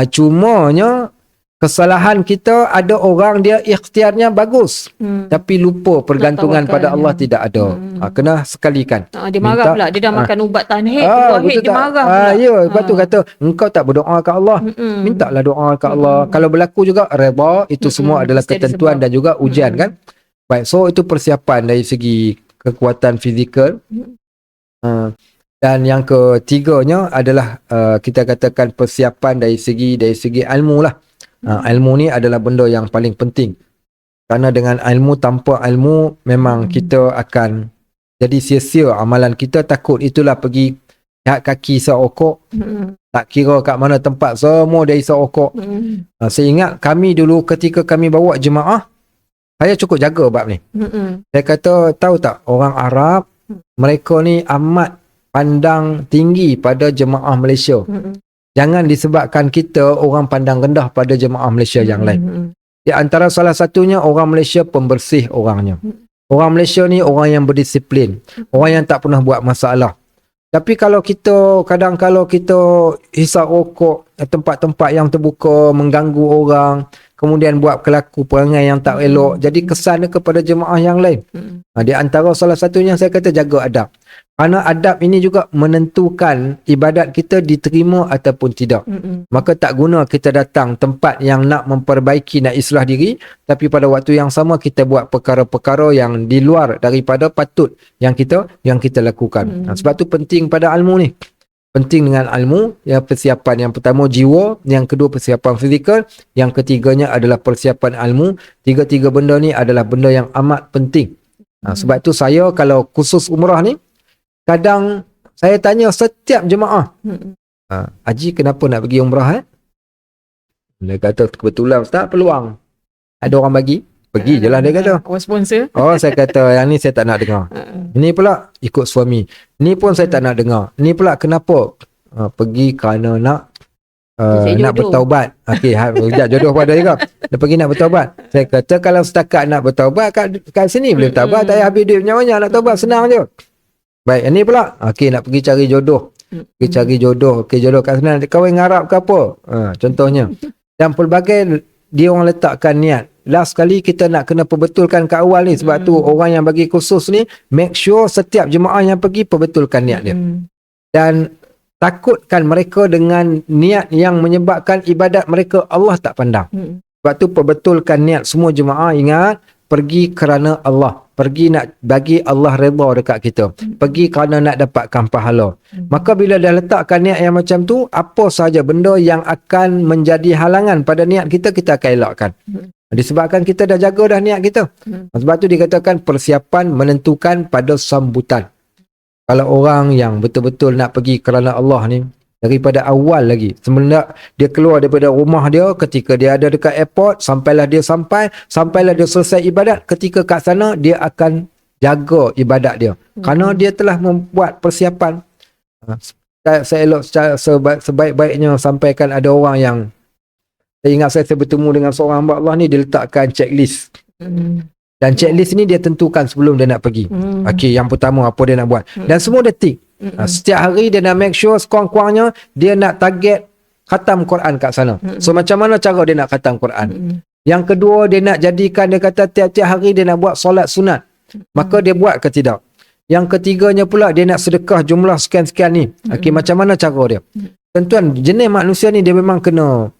Cumanya kesalahan kita, ada orang dia ikhtiarnya bagus tapi lupa pergantungan pada Allah tidak ada. Kena sekalikan. Dia marah pula, dia dah makan ubat tahan haid, dia marah pula. Ya, lepas tu kata engkau tak berdoa ke Allah, mintalah doa ke Allah. Kalau berlaku juga redha, itu semua adalah ketentuan dan juga ujian kan. Baik, so itu persiapan dari segi kekuatan fizikal. Dan yang ketiganya adalah kita katakan persiapan dari segi ilmu lah. Ilmu ni adalah benda yang paling penting. Kerana dengan ilmu, tanpa ilmu memang kita akan jadi sia-sia amalan kita. Takut itulah pergi lihat kaki seokok, tak kira kat mana tempat, semua dia isap okok. Saya ingat kami dulu ketika kami bawa jemaah, saya cukup jaga bab ni. Saya kata, tahu tak, orang Arab mereka ni amat pandang tinggi pada jemaah Malaysia. Jangan disebabkan kita orang pandang rendah pada jemaah Malaysia yang lain. Di antara salah satunya orang Malaysia pembersih orangnya. Orang Malaysia ni orang yang berdisiplin. Orang yang tak pernah buat masalah. Tapi kalau kita, kadang-kadang kita hisap rokok tempat-tempat yang terbuka, mengganggu orang, kemudian buat kelaku perangai yang tak elok, jadi kesan kepada jemaah yang lain. Di antara salah satunya saya kata jaga adab. Kerana adab ini juga menentukan ibadat kita diterima ataupun tidak. Maka tak guna kita datang tempat yang nak memperbaiki, nak islah diri, tapi pada waktu yang sama kita buat perkara-perkara yang di luar daripada patut yang kita lakukan. Sebab tu penting pada ilmu ni. Penting dengan ilmu, ya, persiapan yang pertama jiwa, yang kedua persiapan fizikal, yang ketiganya adalah persiapan ilmu. Tiga-tiga benda ni adalah benda yang amat penting. Sebab tu saya kalau khusus umrah ni, kadang saya tanya setiap jemaah, Haji kenapa nak pergi umrah? Dia kata kebetulan Ustaz peluang. Ada orang bagi, pergi je lah dia kata. Orang sponsor. Oh, saya kata yang ni saya tak nak dengar. Ini pula ikut suami. Ni pun saya tak nak dengar. Ni pula kenapa? Pergi kerana nak bertaubat. Okey, jodoh pada juga. Dia pergi nak bertaubat. Saya kata kalau setakat nak bertaubat kat sini boleh bertaubat, tak payah habis duit banyak-banyak, nak taubat senang je. Baik, ini pula okey, nak pergi cari jodoh. Pergi cari jodoh. Okey, jodoh kat sana kahwin Arab ke apa? Contohnya. Dan pelbagai dia orang letakkan niat. Last kali kita nak kena perbetulkan kat awal ni. Sebab tu orang yang bagi khusus ni, make sure setiap jemaah yang pergi perbetulkan niat dia. Dan takutkan mereka dengan niat yang menyebabkan ibadat mereka Allah tak pandang. Sebab tu perbetulkan niat semua jemaah. Ingat, pergi kerana Allah. Pergi nak bagi Allah redha dekat kita. Pergi kerana nak dapatkan pahala. Maka bila dah letakkan niat yang macam tu, apa sahaja benda yang akan menjadi halangan pada niat kita, kita akan elakkan. Disebabkan kita dah jaga dah niat kita. Sebab tu dikatakan persiapan menentukan pada sambutan. Kalau orang yang betul-betul nak pergi kerana Allah ni, daripada awal lagi, sebenarnya dia keluar daripada rumah dia, ketika dia ada dekat airport, sampailah dia selesai ibadat, ketika kat sana dia akan jaga ibadat dia. Kerana dia telah membuat persiapan. Saya elok sebaik-baiknya sampaikan, ada orang yang saya ingat saya bertemu dengan seorang hamba Allah ni, dia letakkan checklist. Dan checklist ni dia tentukan sebelum dia nak pergi. Okey, yang pertama apa dia nak buat. Dan semua dia tick. Setiap hari dia nak make sure sekurang-kurangnya dia nak target khatam Quran kat sana. So macam mana cara dia nak khatam Quran? Yang kedua, dia nak jadikan, dia kata tiap-tiap hari dia nak buat solat sunat. Maka dia buat ke tidak? Yang ketiganya pula, dia nak sedekah jumlah sekian-sekian ni. Okey, macam mana cara dia? Tentuan jenis manusia ni dia memang kena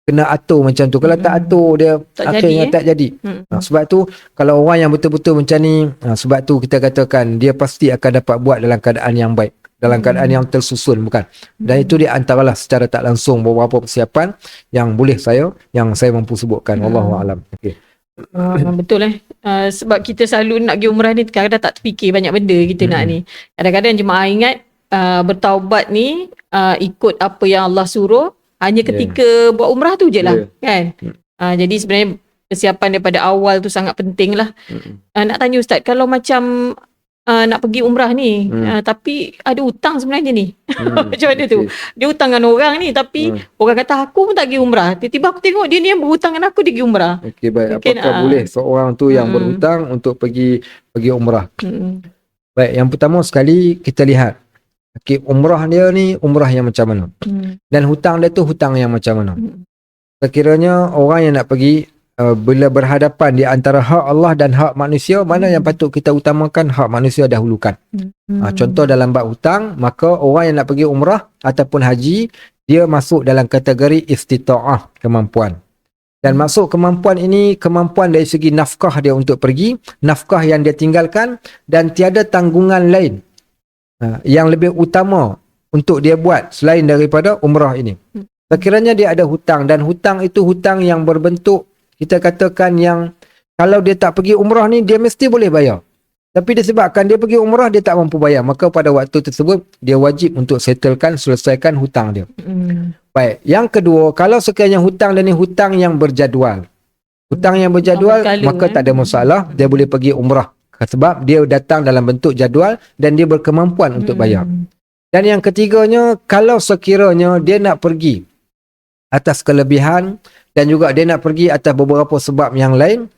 kena atur macam tu. Kalau tak atur, dia Tak akhirnya jadi, tak jadi. Sebab tu kalau orang yang betul-betul macam ni, sebab tu kita katakan dia pasti akan dapat buat dalam keadaan yang baik, dalam keadaan yang tersusun, bukan. Dan itu di antaralah secara tak langsung beberapa persiapan yang saya mampu sebutkan. Wallahu alam. Okey. Betul sebab kita selalu nak pergi umrah ni kadang-kadang tak terfikir banyak benda kita nak ni. Kadang-kadang jemaah ingat bertaubat ni ikut apa yang Allah suruh hanya ketika buat umrah tu je lah, kan. Jadi sebenarnya persiapan daripada awal tu sangat penting lah. Nak tanya Ustaz, kalau macam nak pergi umrah ni tapi ada hutang sebenarnya ni, macam mana tu? Dia hutang dengan orang ni tapi orang kata aku pun tak pergi umrah, tiba-tiba aku tengok dia ni yang berhutang dengan aku, dia pergi umrah. Okey, baik. Mungkin, Apakah boleh seorang tu yang berhutang untuk pergi umrah? Baik, yang pertama sekali kita lihat umrah dia ni umrah yang macam mana, dan hutang dia tu hutang yang macam mana. Sekiranya orang yang nak pergi bila berhadapan di antara hak Allah dan hak manusia, mana yang patut kita utamakan? Hak manusia dahulukan. Contoh dalam bab hutang, maka orang yang nak pergi umrah ataupun haji, dia masuk dalam kategori istita'ah, kemampuan. Dan masuk kemampuan ini, kemampuan dari segi nafkah dia untuk pergi, nafkah yang dia tinggalkan, dan tiada tanggungan lain yang lebih utama untuk dia buat selain daripada umrah ini. Sekiranya dia ada hutang, dan hutang itu hutang yang berbentuk, kita katakan yang kalau dia tak pergi umrah ni, dia mesti boleh bayar. Tapi disebabkan dia pergi umrah, dia tak mampu bayar. Maka pada waktu tersebut, dia wajib untuk selesaikan hutang dia. Baik. Yang kedua, kalau sekiranya hutang dan ni hutang yang berjadual. Hutang yang berjadual, maka tak ada masalah. Dia boleh pergi umrah. Sebab dia datang dalam bentuk jadual dan dia berkemampuan untuk bayar. Dan yang ketiganya, kalau sekiranya dia nak pergi atas kelebihan dan juga dia nak pergi atas beberapa sebab yang lain,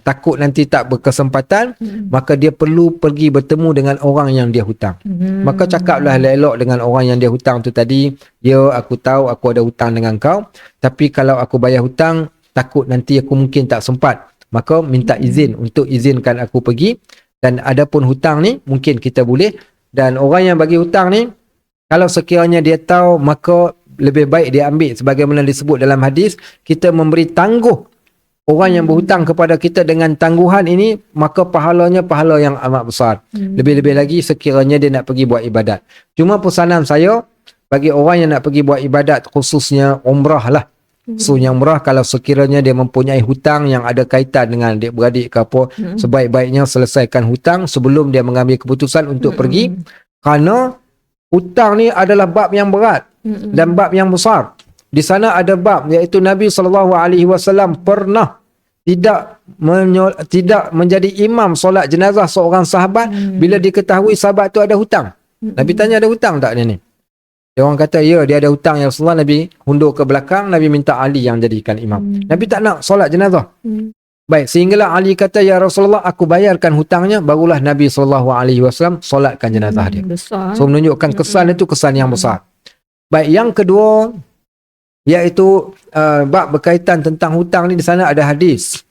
takut nanti tak berkesempatan, maka dia perlu pergi bertemu dengan orang yang dia hutang. Maka cakaplah elok dengan orang yang dia hutang tu tadi, ya aku tahu aku ada hutang dengan kau, tapi kalau aku bayar hutang, takut nanti aku mungkin tak sempat. Maka minta izin untuk izinkan aku pergi, dan adapun hutang ni mungkin kita boleh. Dan orang yang bagi hutang ni, kalau sekiranya dia tahu, maka lebih baik dia ambil sebagaimana disebut dalam hadis, kita memberi tangguh orang yang berhutang kepada kita dengan tangguhan ini, maka pahalanya pahala yang amat besar. Lebih-lebih lagi sekiranya dia nak pergi buat ibadat. Cuma pesanan saya bagi orang yang nak pergi buat ibadat, khususnya umrah lah. So yang umrah, kalau sekiranya dia mempunyai hutang yang ada kaitan dengan adik-beradik ke apa, sebaik-baiknya selesaikan hutang sebelum dia mengambil keputusan untuk pergi. Kerana hutang ni adalah bab yang berat dan bab yang besar. Di sana ada bab iaitu Nabi SAW pernah tidak menjadi imam solat jenazah seorang sahabat bila diketahui sahabat tu ada hutang. Nabi tanya, ada hutang tak dia ni? Dia orang kata, ya dia ada hutang ya Rasulullah. Nabi hundur ke belakang, Nabi minta Ali yang jadikan imam. Nabi tak nak solat jenazah. Baik, sehinggalah Ali kata, ya Rasulullah aku bayarkan hutangnya, barulah Nabi SAW solatkan jenazah dia. Besar. So menunjukkan kesan itu kesan yang besar. Baik, yang kedua iaitu bab berkaitan tentang hutang ni, di sana ada hadis.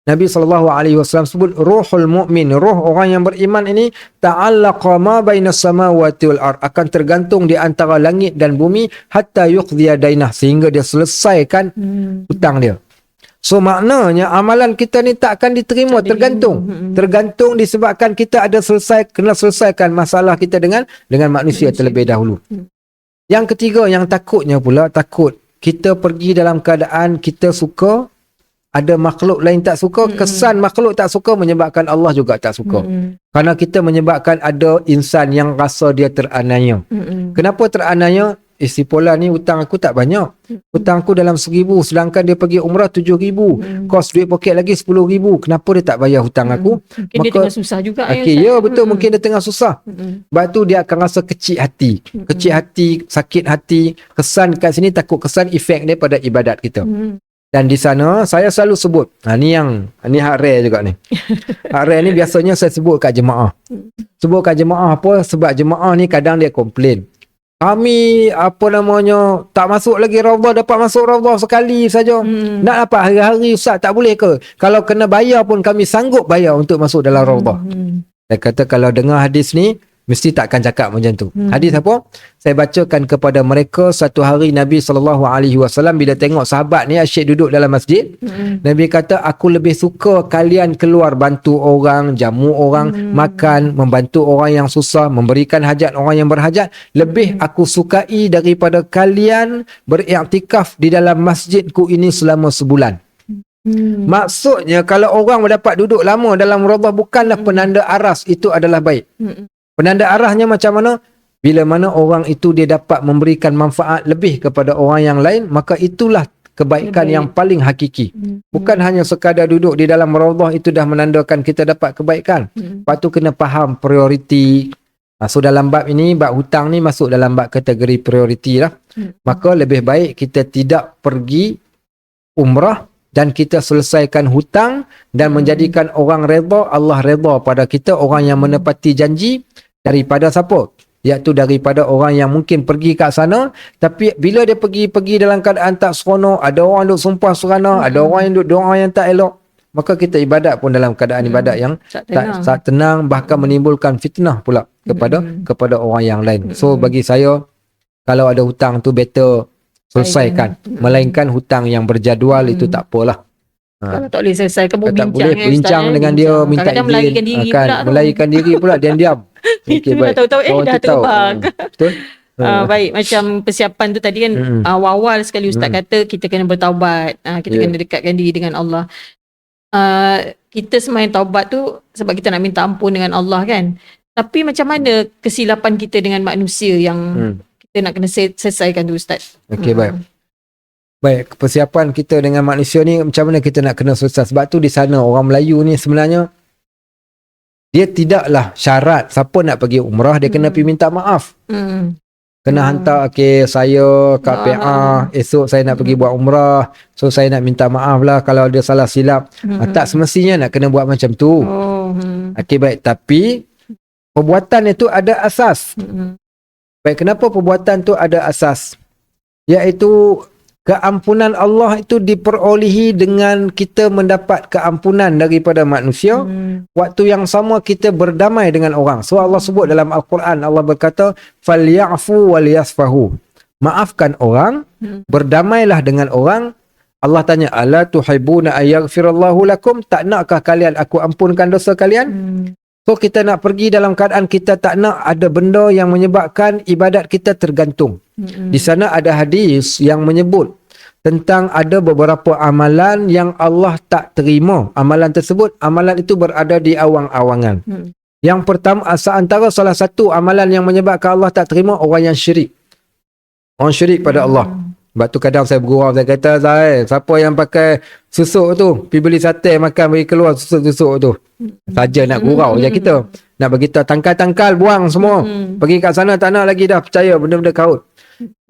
Nabi SAW sebut, ruhul mu'min, roh orang yang beriman ini, ta'allaqa ma bainas samawati wal ard, akan tergantung di antara langit dan bumi, hatta yuqdiya dainah, sehingga dia selesaikan hutang dia. So maknanya amalan kita ni tak akan diterima, tergantung disebabkan kita ada kena selesaikan masalah kita dengan manusia terlebih dahulu. Yang ketiga, yang takutnya pula, takut kita pergi dalam keadaan kita suka, ada makhluk lain tak suka, kesan makhluk tak suka menyebabkan Allah juga tak suka. Kerana kita menyebabkan ada insan yang rasa dia teraniaya. Kenapa teraniaya? Si Pola ni hutang aku tak banyak. Hutang aku dalam 1,000, sedangkan dia pergi umrah 7,000. Kos duit poket lagi 10,000. Kenapa dia tak bayar hutang aku? Mungkin dia tengah susah juga. Ya betul, mungkin dia tengah susah. Sebab tu dia akan rasa kecil hati. Kecil hati, sakit hati. Kesan kat sini, takut kesan efek dia pada ibadat kita. Dan di sana saya selalu sebut, ni hak rare juga ni. Hak rare ni biasanya saya sebut kat jemaah. Sebut kat jemaah apa? Sebab jemaah ni kadang dia komplain. Kami tak masuk lagi Raudhah, dapat masuk Raudhah sekali saja. Nak dapat hari-hari Ustaz, tak boleh ke? Kalau kena bayar pun kami sanggup bayar untuk masuk dalam Raudhah. Saya kata kalau dengar hadis ni, mesti takkan cakap macam tu. Hadis apa? Saya bacakan kepada mereka satu hari Nabi SAW bila tengok sahabat ni asyik duduk dalam masjid. Nabi kata, aku lebih suka kalian keluar bantu orang, jamu orang, makan, membantu orang yang susah, memberikan hajat orang yang berhajat. Lebih aku sukai daripada kalian beriktikaf di dalam masjidku ini selama sebulan. Maksudnya kalau orang dapat duduk lama dalam Raudah bukanlah penanda aras itu adalah baik. Penanda arahnya macam mana? Bila mana orang itu dia dapat memberikan manfaat lebih kepada orang yang lain, maka itulah kebaikan yang paling hakiki. Bukan hanya sekadar duduk di dalam Raudah itu dah menandakan kita dapat kebaikan. Lepas tu kena faham prioriti. So dalam bab ini, bab hutang ni masuk dalam bab kategori prioriti lah. Maka lebih baik kita tidak pergi umrah dan kita selesaikan hutang dan menjadikan orang redha, Allah redha pada kita, orang yang menepati janji daripada siapa? Iaitu daripada orang yang mungkin pergi kat sana tapi bila dia pergi dalam keadaan tak seronok, ada orang duk sumpah serana, ada orang yang duk doa yang tak elok, maka kita ibadat pun dalam keadaan ibadat yang tak tenang, bahkan menimbulkan fitnah pula kepada orang yang lain. So bagi saya, kalau ada hutang tu better selesaikan, melainkan hutang yang berjadual itu tak apalah. Kalau tak boleh selesai, kamu tak boleh bincang dengan dia, minta izin, melarikan diri pula, melarikan diri pula diam-diam. Okay, baik. Tahu-tahu dah terbang. Betul. Baik, macam persiapan tu tadi kan, awal-awal sekali Ustaz kata kita kena bertaubat, kita kena dekatkan diri dengan Allah. Kita sembahyang taubat tu sebab kita nak minta ampun dengan Allah kan. Tapi macam mana kesilapan kita dengan manusia yang kita nak kena selesaikan tu Ustaz? Okey, baik, persiapan kita dengan manusia ni macam mana kita nak kena selesai. Sebab tu di sana orang Melayu ni sebenarnya dia tidaklah syarat siapa nak pergi umrah dia kena pergi minta maaf. Kena hantar, okey saya KPA, esok saya nak pergi buat umrah, so saya nak minta maaf lah kalau ada salah silap. Tak semestinya nak kena buat macam tu. Okey, baik, tapi perbuatan itu ada asas. Baik, kenapa perbuatan tu ada asas? Iaitu keampunan Allah itu diperolehi dengan kita mendapat keampunan daripada manusia. Waktu yang sama kita berdamai dengan orang. So Allah sebut dalam Al-Quran, Allah berkata, "Falyafu walyasfahu." Maafkan orang, berdamailah dengan orang. Allah tanya, "Ala tuhibbuna ayaghfirallahu lakum?" Tak nakkah kalian aku ampunkan dosa kalian? So kita nak pergi dalam keadaan kita tak nak ada benda yang menyebabkan ibadat kita tergantung. Di sana ada hadis yang menyebut tentang ada beberapa amalan yang Allah tak terima. Amalan tersebut, amalan itu berada di awang-awangan. Yang pertama, antara salah satu amalan yang menyebabkan Allah tak terima, orang yang syirik. Orang syirik pada Allah. Sebab tu kadang saya bergurau, saya kata, siapa yang pakai susuk tu, pergi beli sate makan, bagi keluar susuk-susuk tu. Saja nak gurau je kita. Nak bagi tahu tangkal-tangkal, buang semua. Pergi kat sana tak nak lagi dah, percaya benda-benda kaut.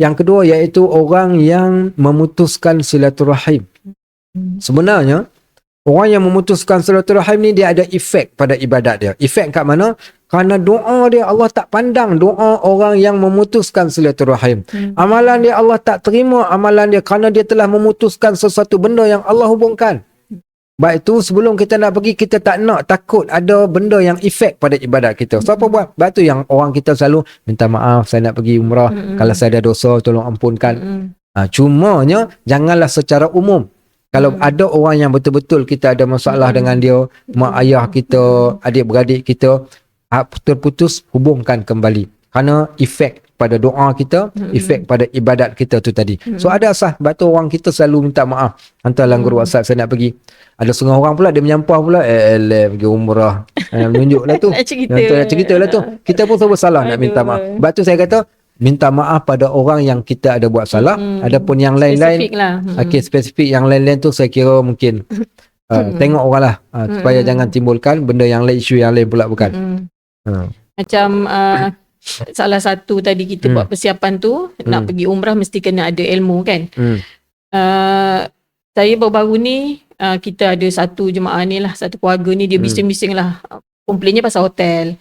Yang kedua iaitu orang yang memutuskan silaturahim. Sebenarnya orang yang memutuskan silaturahim ni dia ada efek pada ibadat dia. Efek kat mana? Kerana doa dia Allah tak pandang doa orang yang memutuskan silaturahim. Amalan dia Allah tak terima amalan dia kerana dia telah memutuskan sesuatu benda yang Allah hubungkan. Baik itu sebelum kita nak pergi kita tak nak takut ada benda yang efek pada ibadat kita. So apa buat? Sebab tu yang orang kita selalu minta maaf saya nak pergi umrah. Kalau saya ada dosa tolong ampunkan. Cumanya janganlah secara umum. Kalau ada orang yang betul-betul kita ada masalah dengan dia, mak ayah kita, adik-beradik kita, terputus, hubungkan kembali. Kerana efek pada doa kita, efek pada ibadat kita tu tadi. So ada asas. Sebab tu orang kita selalu minta maaf. Hantar dalam guru WhatsApp saya nak pergi. Ada setengah orang pula dia menyampah pula pergi umrah. Menunjuklah tu. Nak cerita lah tu. Kita pun semua salah nak minta maaf. Sebab tu saya kata minta maaf pada orang yang kita ada buat salah. Adapun yang lain-lain spesifik lah. Spesifik yang lain-lain tu saya kira mungkin tengok orang lah supaya jangan timbulkan benda yang lain, isu yang lain pula bukan. Macam salah satu tadi kita buat persiapan tu nak pergi umrah mesti kena ada ilmu kan. Saya baru-baru ni kita ada satu jemaah ni lah, satu keluarga ni dia bising-bising lah komplainnya pasal hotel.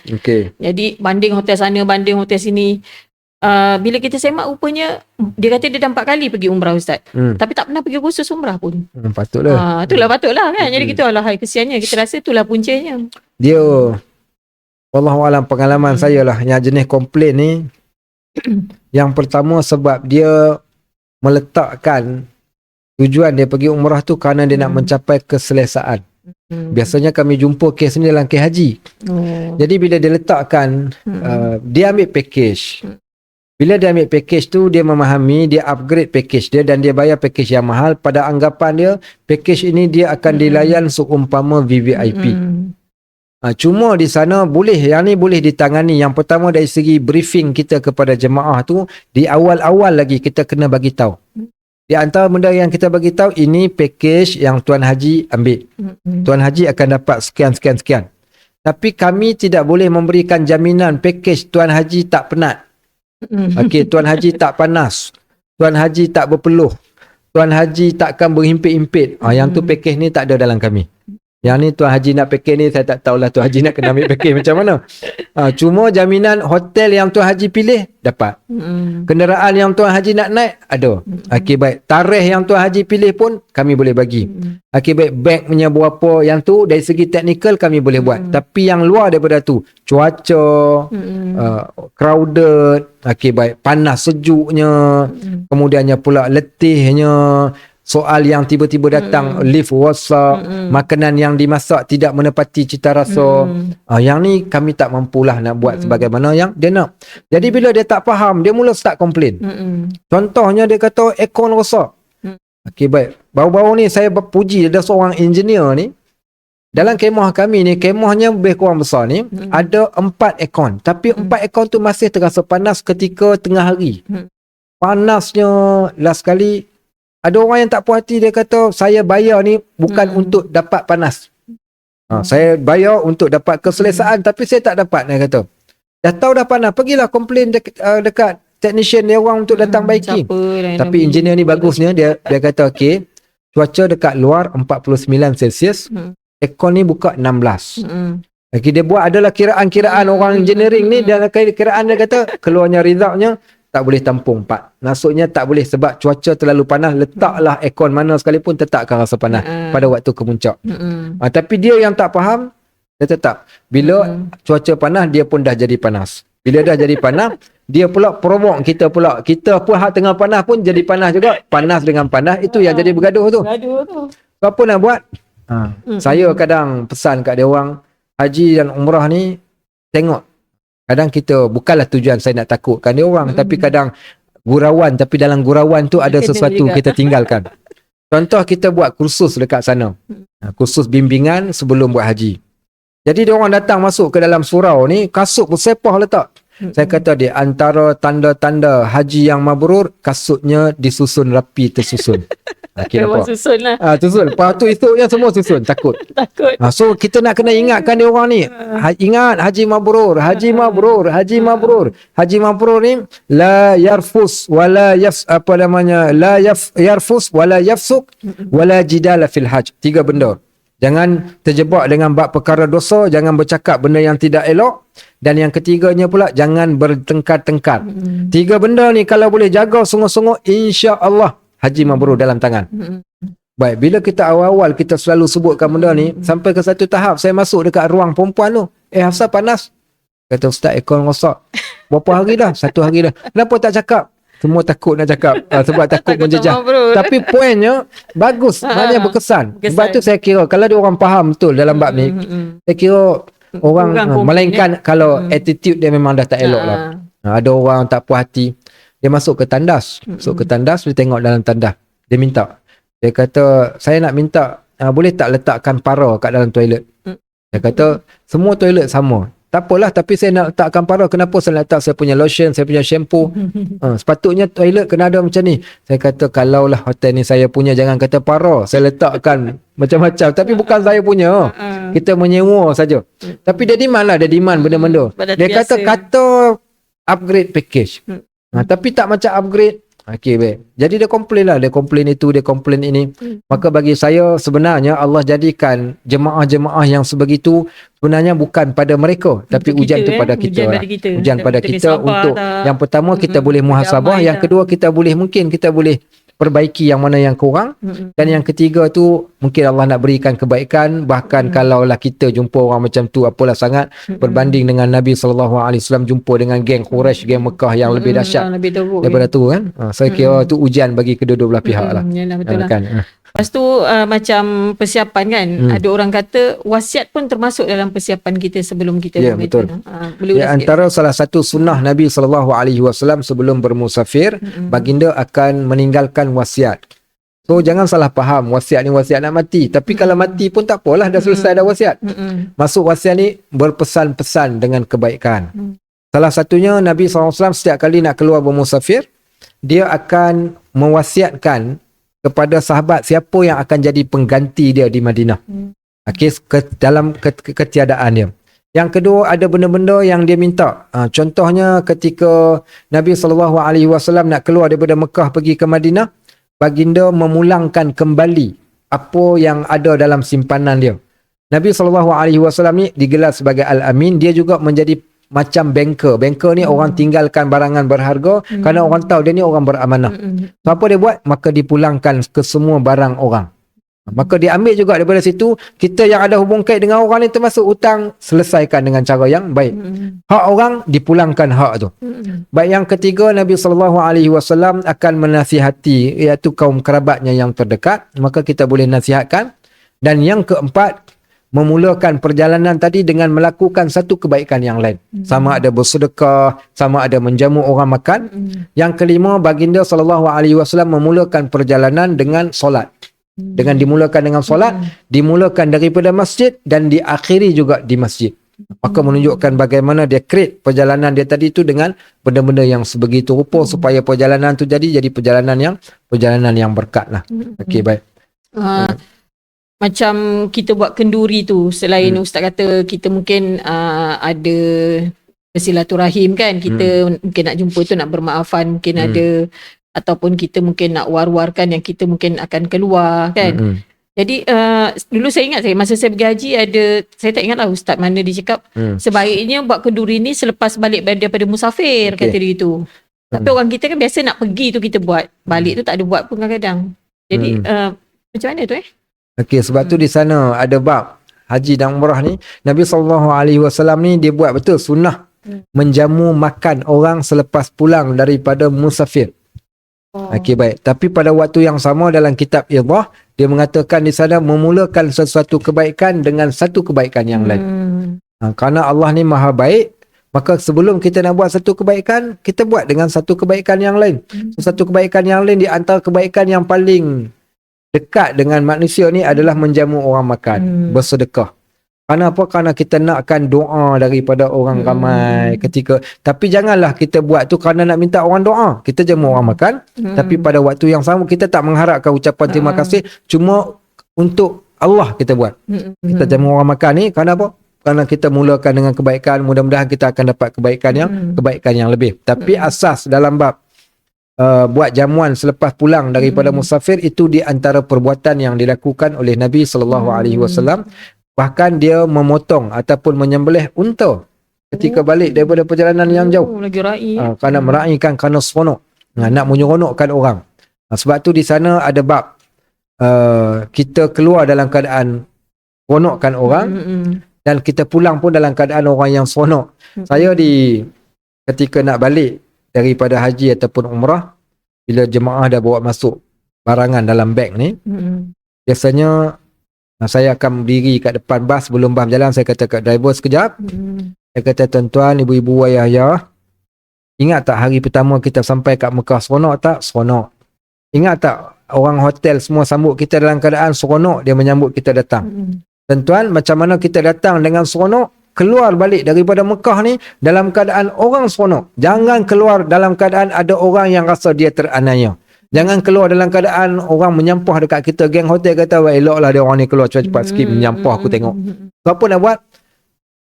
Jadi banding hotel sana, banding hotel sini. Bila kita semak rupanya dia kata dia dah 4 kali pergi umrah Ustaz, tapi tak pernah pergi khusus umrah pun. Patutlah kan. Jadi kita alahai kesiannya, kita rasa itulah puncanya. Dia Wallahualam pengalaman saya lah yang jenis komplain ni. Yang pertama sebab dia meletakkan tujuan dia pergi umrah tu kerana dia nak mencapai keselesaan. Biasanya kami jumpa kes ni dalam kes haji. Jadi bila dia letakkan dia ambil package. Bila dia ambil package tu, dia memahami, dia upgrade package dia dan dia bayar package yang mahal. Pada anggapan dia, package ini dia akan dilayan seumpama VVIP. Cuma di sana boleh, yang ni boleh ditangani. Yang pertama dari segi briefing kita kepada jemaah tu, di awal-awal lagi kita kena bagi tahu. Di antara benda yang kita bagi tahu, ini package yang Tuan Haji ambil. Tuan Haji akan dapat sekian. Tapi kami tidak boleh memberikan jaminan package Tuan Haji tak penat. Okey, Tuan Haji tak panas. Tuan Haji tak berpeluh. Tuan Haji takkan berhimpit-himpit. Yang tu package ni tak ada dalam kami. Yang ni Tuan Haji nak package ni, saya tak tahulah Tuan Haji nak kena ambil package macam mana. Cuma jaminan hotel yang Tuan Haji pilih, dapat. Kenderaan yang Tuan Haji nak naik, ada. Okey, baik. Tarikh yang Tuan Haji pilih pun, kami boleh bagi. Okey, baik. Beg punya berapa yang tu, dari segi teknikal kami boleh buat. Tapi yang luar daripada tu, cuaca, crowded, okey, baik. Panas sejuknya, kemudiannya pula letihnya, soal yang tiba-tiba datang lift rosak, makanan yang dimasak tidak menepati cita rasa. Yang ni kami tak mampulah nak buat sebagaimana yang dia nak. Jadi bila dia tak faham, dia mula start komplain. Contohnya dia kata aircon rosak. Okey, baik. Baru-baru ni saya puji ada seorang engineer ni. Dalam kemah kami ni, kemahnya lebih kurang besar ni, ada 4 aircon. Tapi 4 aircon tu masih terasa panas ketika tengah hari. Panasnya last kali. Ada orang yang tak puas hati, dia kata saya bayar ni bukan untuk dapat panas. Saya bayar untuk dapat keselesaan tapi saya tak dapat, dia kata. Dah tahu dah panas, pergilah komplain dekat technician dia orang untuk datang baiki. Tapi engineer ni bagusnya, dia kata okey, cuaca dekat luar 49 Celsius, aircon ni buka 16. Okay, dia buat adalah kiraan-kiraan orang engineering ni, dalam kiraan dia kata keluarnya resultnya tak boleh tampung 4. Maksudnya tak boleh sebab cuaca terlalu panas, letaklah aircon mana sekalipun tetap akan rasa panas pada waktu kemuncak. Tapi dia yang tak faham, dia tetap. Bila cuaca panas, dia pun dah jadi panas. Bila dah jadi panas, dia pula provoke kita pula. Kita pun hak tengah panas pun jadi panas juga. Panas dengan panas, itu yang jadi bergaduh tu. So, apa nak buat? Saya kadang pesan kat dia orang, haji dan umrah ni, tengok. Kadang kita, bukanlah tujuan saya nak takutkan dia orang, tapi kadang gurauan, tapi dalam gurauan tu ada sesuatu juga kita tinggalkan. Contoh kita buat kursus dekat sana. Kursus bimbingan sebelum buat haji. Jadi dia orang datang masuk ke dalam surau ni, kasut bersepah letak. Saya kata dia, antara tanda-tanda haji yang mabrur, kasutnya disusun rapi tersusun. Memang susun lah. Susun. Lepas tu esoknya semua susun. Takut. So kita nak kena ingatkan dia orang ni. Ingat haji mabrur. Haji mabrur. Haji mabrur. Haji mabrur ni la yarfus wala yarfus wala yafsuk wala jidala fil hajj. 3 benda. Jangan terjebak dengan bab perkara dosa, jangan bercakap benda yang tidak elok, dan yang ketiganya pula jangan bertengkar-tengkar. 3 benda ni kalau boleh jaga sungguh-sungguh, insya-Allah haji mabrur dalam tangan. Baik, bila kita awal-awal kita selalu sebutkan benda ni, sampai ke satu tahap saya masuk dekat ruang perempuan tu. Hafsah panas. Kata ustaz, aircon rosak. Berapa hari dah? 1 hari dah. Kenapa tak cakap? Semua takut nak cakap sebab takut menjejah. Tapi poinnya bagus, maknanya berkesan. Sebab tu saya kira kalau dia orang faham betul dalam bab ni, saya kira orang melainkan kalau attitude dia memang dah tak elok lah. Ada orang tak puas hati, dia masuk ke tandas. Masuk ke tandas, dia tengok dalam tandas. Dia minta. Dia kata, saya nak minta, boleh tak letakkan para kat dalam toilet? Dia kata, semua toilet sama. Tak apalah, tapi saya nak letakkan para. Kenapa saya letak saya punya lotion, saya punya shampoo? Sepatutnya toilet kena ada macam ni. Saya kata, kalaulah hotel ni saya punya, jangan kata para. Saya letakkan macam-macam. Tapi bukan saya punya. Kita menyewa saja. Tapi dia demand lah, dia demand benda-benda. Dia kata upgrade package. Tapi tak macam upgrade. Okey, baik. Jadi dia komplain lah. Dia komplain itu, dia komplain ini. Maka bagi saya sebenarnya Allah jadikan jemaah-jemaah yang sebegitu sebenarnya bukan pada mereka. Tapi ujian tu pada kita. Ujian pada kita untuk yang pertama kita boleh muhasabah. Yang kedua kita boleh, mungkin kita boleh perbaiki yang mana yang kurang. Dan yang ketiga tu mungkin Allah nak berikan kebaikan, bahkan kalaulah kita jumpa orang macam tu apalah sangat berbanding dengan Nabi SAW jumpa dengan geng Quraisy, geng Mekah yang lebih dahsyat lebih teruk daripada tu kan. Saya kira tu ujian bagi kedua-dua belah pihak lah. Yalah, betul lah. Kan? Lepas tu macam persiapan kan, ada orang kata wasiat pun termasuk dalam persiapan kita sebelum kita betul. Boleh Antara salah satu sunnah Nabi SAW sebelum bermusafir, baginda akan meninggalkan wasiat. So jangan salah faham, wasiat ni wasiat nak mati. Tapi kalau mati pun tak apalah, dah selesai dah wasiat. Masuk wasiat ni berpesan-pesan dengan kebaikan. Salah satunya Nabi SAW setiap kali nak keluar bermusafir, dia akan mewasiatkan kepada sahabat siapa yang akan jadi pengganti dia di Madinah. Dalam ketiadaan dia. Yang kedua, ada benda-benda yang dia minta. Contohnya ketika Nabi SAW nak keluar daripada Mekah pergi ke Madinah, baginda memulangkan kembali apa yang ada dalam simpanan dia. Nabi SAW ni digelar sebagai Al-Amin. Dia juga menjadi macam banker. Banker ni orang tinggalkan barangan berharga kerana orang tahu dia ni orang beramanah. So, apa dia buat? Maka dipulangkan ke semua barang orang. Maka dia ambil juga daripada situ. Kita yang ada hubung kait dengan orang ni termasuk hutang, selesaikan dengan cara yang baik. Hak orang dipulangkan hak tu. Baik, yang ketiga, Nabi SAW akan menasihati iaitu kaum kerabatnya yang terdekat. Maka kita boleh nasihatkan. Dan yang keempat, memulakan perjalanan tadi dengan melakukan satu kebaikan yang lain. Sama ada bersedekah, sama ada menjamu orang makan. Yang kelima, baginda SAW memulakan perjalanan dengan solat. Dengan dimulakan dengan solat, dimulakan daripada masjid dan diakhiri juga di masjid. Maka menunjukkan bagaimana dia create perjalanan dia tadi tu dengan benda-benda yang sebegitu rupa supaya perjalanan tu jadi perjalanan yang berkat lah. Okey, baik. Macam kita buat kenduri tu, selain Ustaz kata kita mungkin ada bersilaturahim kan, kita mungkin nak jumpa tu, nak bermaafan, mungkin ada, ataupun kita mungkin nak war-warkan yang kita mungkin akan keluar kan. Jadi dulu saya ingat, masa saya pergi haji ada, saya tak ingat lah Ustaz mana dia cakap sebaiknya buat kenduri ni selepas balik daripada musafir, kata dia gitu. Tapi orang kita kan biasa nak pergi tu kita buat, balik tu tak ada buat pun kadang-kadang. Jadi macam mana tu Okey, sebab tu di sana ada bab haji dan umrah ni, Nabi SAW ni dia buat betul sunnah menjamu makan orang selepas pulang daripada musafir. Okey, baik. Tapi pada waktu yang sama dalam kitab Idah, dia mengatakan di sana memulakan sesuatu kebaikan dengan satu kebaikan yang lain. Kerana Allah ni maha baik, maka sebelum kita nak buat satu kebaikan, kita buat dengan satu kebaikan yang lain. Satu kebaikan yang lain di antara kebaikan yang paling dekat dengan manusia ni adalah menjamu orang makan, bersedekah. Kerana apa? Kerana kita nakkan doa daripada orang ramai ketika. Tapi janganlah kita buat tu kerana nak minta orang doa. Kita jamu orang makan, tapi pada waktu yang sama kita tak mengharapkan ucapan terima kasih, cuma untuk Allah kita buat. Kita jamu orang makan ni kerana apa? Kerana kita mulakan dengan kebaikan, mudah-mudahan kita akan dapat kebaikan yang lebih. Tapi asas dalam bab buat jamuan selepas pulang daripada musafir itu di antara perbuatan yang dilakukan oleh Nabi SAW. Bahkan dia memotong ataupun menyembelih unta ketika balik daripada perjalanan yang jauh. Lagi ra'i. Kerana meraihkan, kerana seronok. Nak menyeronokkan orang. Sebab tu di sana ada bab kita keluar dalam keadaan seronokkan orang dan kita pulang pun dalam keadaan orang yang seronok. Saya ketika nak balik daripada haji ataupun umrah, bila jemaah dah bawa masuk barangan dalam beg ni, biasanya saya akan berdiri kat depan bas, sebelum bas jalan saya kata kat driver sekejap. Saya kata, tuan-tuan, ibu-ibu, ayah-ayah, ingat tak hari pertama kita sampai kat Mekah seronok tak? Seronok. Ingat tak orang hotel semua sambut kita dalam keadaan seronok, dia menyambut kita datang. Tuan-tuan, macam mana kita datang dengan seronok, keluar balik daripada Mekah ni dalam keadaan orang seronok. Jangan keluar dalam keadaan ada orang yang rasa dia teraniaya. Jangan keluar dalam keadaan orang menyampah dekat kita. Geng hotel kata, wah eloklah dia orang ni keluar cepat-cepat sikit menyampah aku tengok. So, apa nak buat?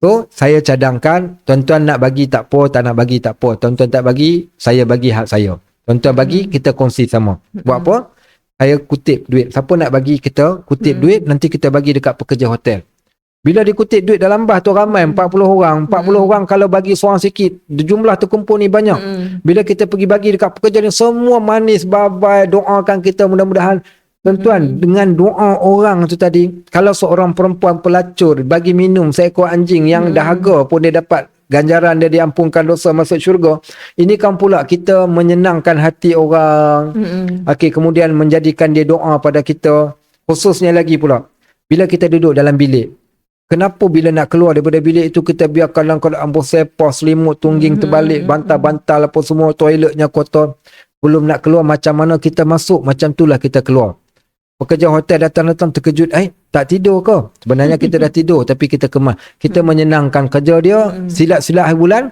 So, saya cadangkan, tuan-tuan nak bagi tak apa, tak nak bagi tak apa. Tuan-tuan tak bagi, saya bagi hak saya. Tuan-tuan bagi, kita kongsi sama. Buat apa? Saya kutip duit. Siapa nak bagi kita kutip duit, nanti kita bagi dekat pekerja hotel. Bila dikutip duit dalam bas tu ramai 40 orang. 40 orang kalau bagi seorang sikit, jumlah terkumpul ni banyak. Bila kita pergi bagi dekat pekerja ni, semua manis, babai, doakan kita mudah-mudahan. Tuan-tuan, dengan doa orang tu tadi, kalau seorang perempuan pelacur bagi minum seekor anjing yang dahaga pun dia dapat ganjaran, dia diampunkan dosa, masuk syurga. Ini kan pula kita menyenangkan hati orang. Okey, kemudian menjadikan dia doa pada kita. Khususnya lagi pula, bila kita duduk dalam bilik, kenapa bila nak keluar daripada bilik itu kita biarkan dalam keadaan bersepah, selimut tungging terbalik, bantal-bantal apa semua, toiletnya kotor. Belum nak keluar, macam mana kita masuk, macam itulah kita keluar. Pekerja hotel datang-datang terkejut, tak tidur ke? Sebenarnya kita dah tidur, tapi kita kemas. Kita menyenangkan kerja dia, silap-silap hari bulan.